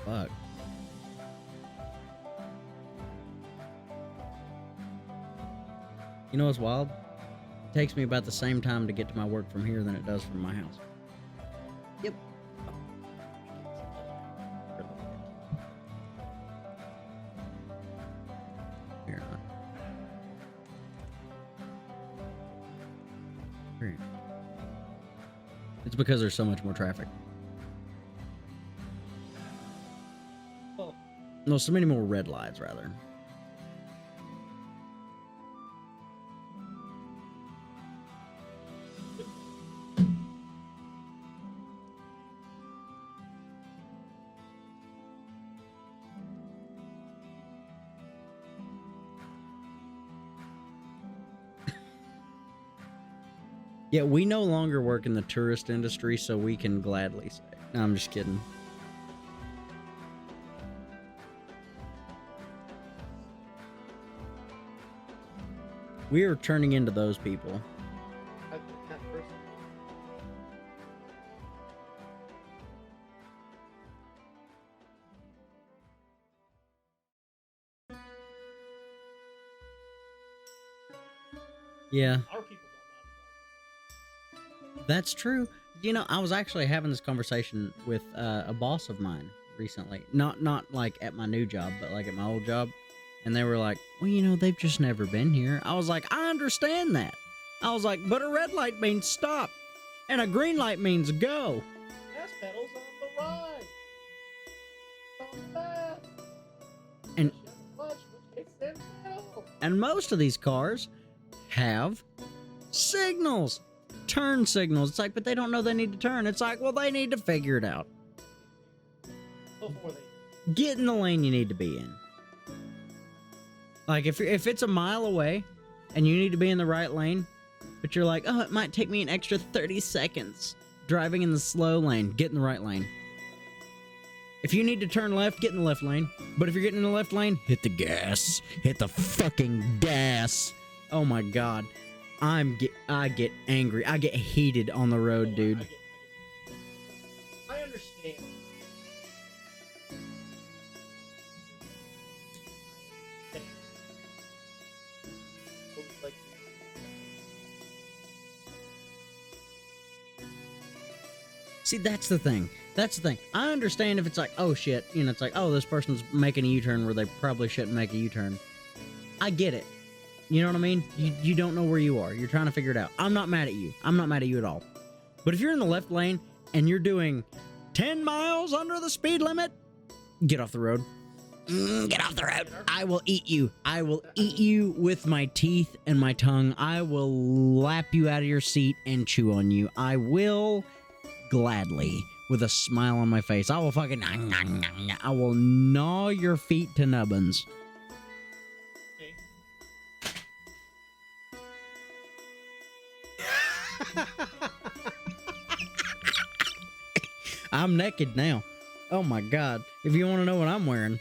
Fuck. You know what's wild? It takes me about the same time to get to my work from here than it does from my house. Yep. Here, Here. It's because there's so much more traffic. well, No, so many more red lights, rather. Yeah, we no longer work in the tourist industry, so we can gladly say. No, I'm just kidding. We are turning into those people. that person. Yeah, Our people don't know. that's true. You know, I was actually having this conversation with a boss of mine recently. Not like at my new job, but like at my old job. And they were like, well, you know, they've just never been here. I was like, I understand that. I was like, but a red light means stop. And a green light means go. Gas pedals on the right. On that. And Clutch, which kicks in pedal. And most of these cars have signals, turn signals. It's like, but they don't know they need to turn. It's like, well, they need to figure it out. Before they. Get in the lane you need to be in. Like if it's a mile away and you need to be in the right lane, but you're like, oh, it might take me an extra 30 seconds driving in the slow lane, get in the right lane. If you need to turn left, get in the left lane. But if you're getting in the left lane, hit the gas. Hit the fucking gas. Oh my god. I get angry. I get heated on the road, dude. I understand. Like, See, that's the thing. That's the thing. I understand if it's like, oh shit, you know, it's like, oh, this person's making a U-turn where they probably shouldn't make a U-turn. I get it. You know what I mean? You don't know where you are. You're trying to figure it out. I'm not mad at you. I'm not mad at you at all. But if you're in the left lane and you're doing 10 miles under the speed limit, get off the road. Get off the road. I will eat you. I will eat you with my teeth and my tongue. I will lap you out of your seat and chew on you. I will gladly, with a smile on my face. I will fucking... I will gnaw your feet to nubbins. I'm naked now. Oh my god. If you want to know what I'm wearing.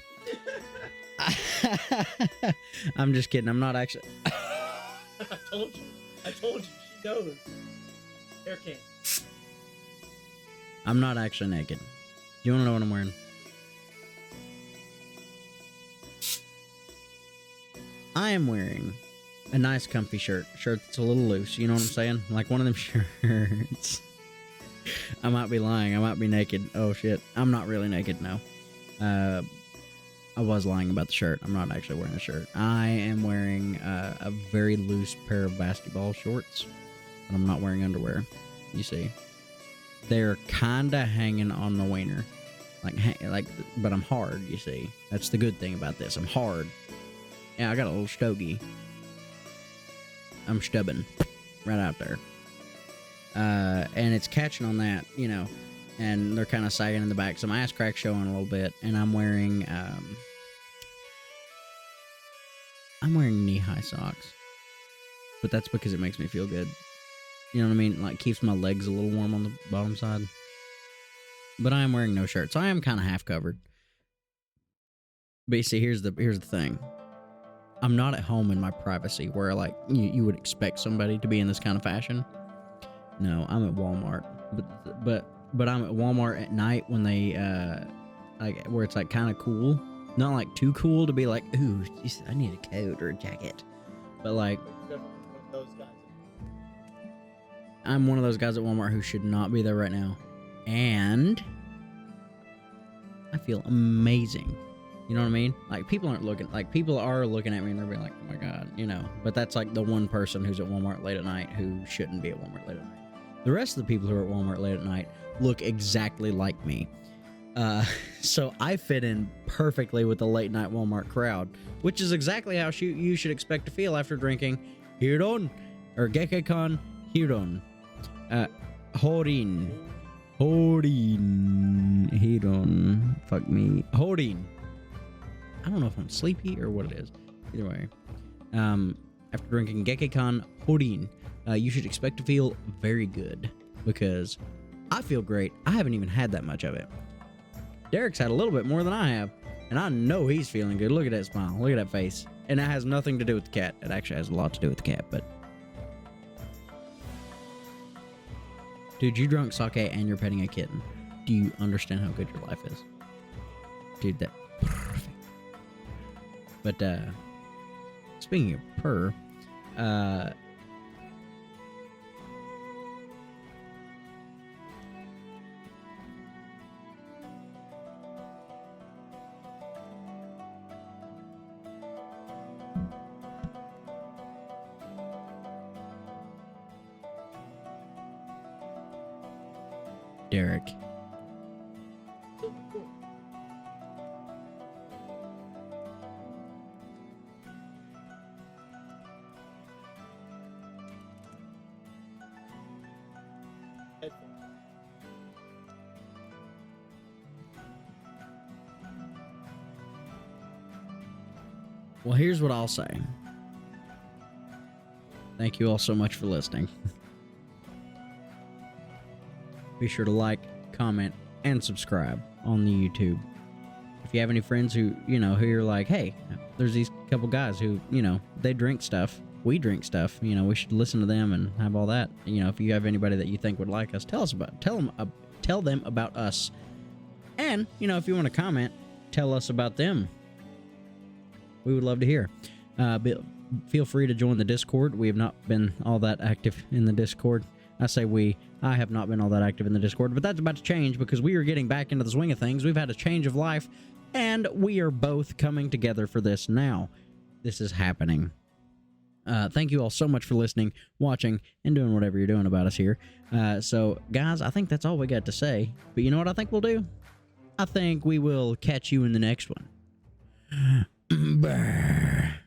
I'm just kidding. I'm not actually. I told you. She knows. Air can. I'm not actually naked. You want to know what I'm wearing? I am wearing a nice comfy shirt that's a little loose. You know what I'm saying? Like one of them shirts. I might be lying. I might be naked. Oh shit. I'm not really naked now. I was lying about the shirt. I'm not actually wearing a shirt. I am wearing a very loose pair of basketball shorts, and I'm not wearing underwear. You see, they're kind of hanging on the wiener, but I'm hard. You see, that's the good thing about this. I'm hard. Yeah, I got a little stogie. I'm stubbing right out there, and it's catching on that, you know. And they're kind of sagging in the back, so my ass crack's showing a little bit. And I'm wearing knee-high socks, but that's because it makes me feel good. You know what I mean? Like, keeps my legs a little warm on the bottom side. But I am wearing no shirt, so I am kind of half covered. But you see, here's the thing. I'm not at home in my privacy, where like you would expect somebody to be in this kind of fashion. No, I'm at Walmart, but I'm at Walmart at night when they, like, where it's, like, kind of cool. Not, like, too cool to be like, ooh, geez, I need a coat or a jacket. But, like, I'm one of those guys at Walmart who should not be there right now. And I feel amazing. You know what I mean? Like, people are looking at me and they're being like, oh my God, you know. But that's, like, the one person who's at Walmart late at night who shouldn't be at Walmart late at night. The rest of the people who are at Walmart late at night look exactly like me. So I fit in perfectly with the late night Walmart crowd, which is exactly how you should expect to feel after drinking Horin, or Gekkeikan Horin. Horin. Fuck me. Horin. I don't know if I'm sleepy or what it is. Either way. After drinking Gekkeikan Horin, you should expect to feel very good, because I feel great. I haven't even had that much of it. Derek's had a little bit more than I have, and I know he's feeling good. Look at that smile. Look at that face. And that has nothing to do with the cat. It actually has a lot to do with the cat, but... Dude, you drunk sake and you're petting a kitten. Do you understand how good your life is? Dude, that... Perfect. But, speaking of purr, Derek. Well, here's what I'll say. Thank you all so much for listening. Be sure to like, comment, and subscribe on the YouTube. If you have any friends who, you know, who you're like, hey, there's these couple guys who, you know, they drink stuff. We drink stuff. You know, we should listen to them and have all that. You know, if you have anybody that you think would like us, tell them about us. And, you know, if you want to comment, tell us about them. We would love to hear. Feel free to join the Discord. We have not been all that active in the Discord. I say we. I have not been all that active in the Discord, but that's about to change because we are getting back into the swing of things. We've had a change of life, and we are both coming together for this now. This is happening. Thank you all so much for listening, watching, and doing whatever you're doing about us here. So, guys, I think that's all we got to say. But you know what I think we'll do? I think we will catch you in the next one. Brr.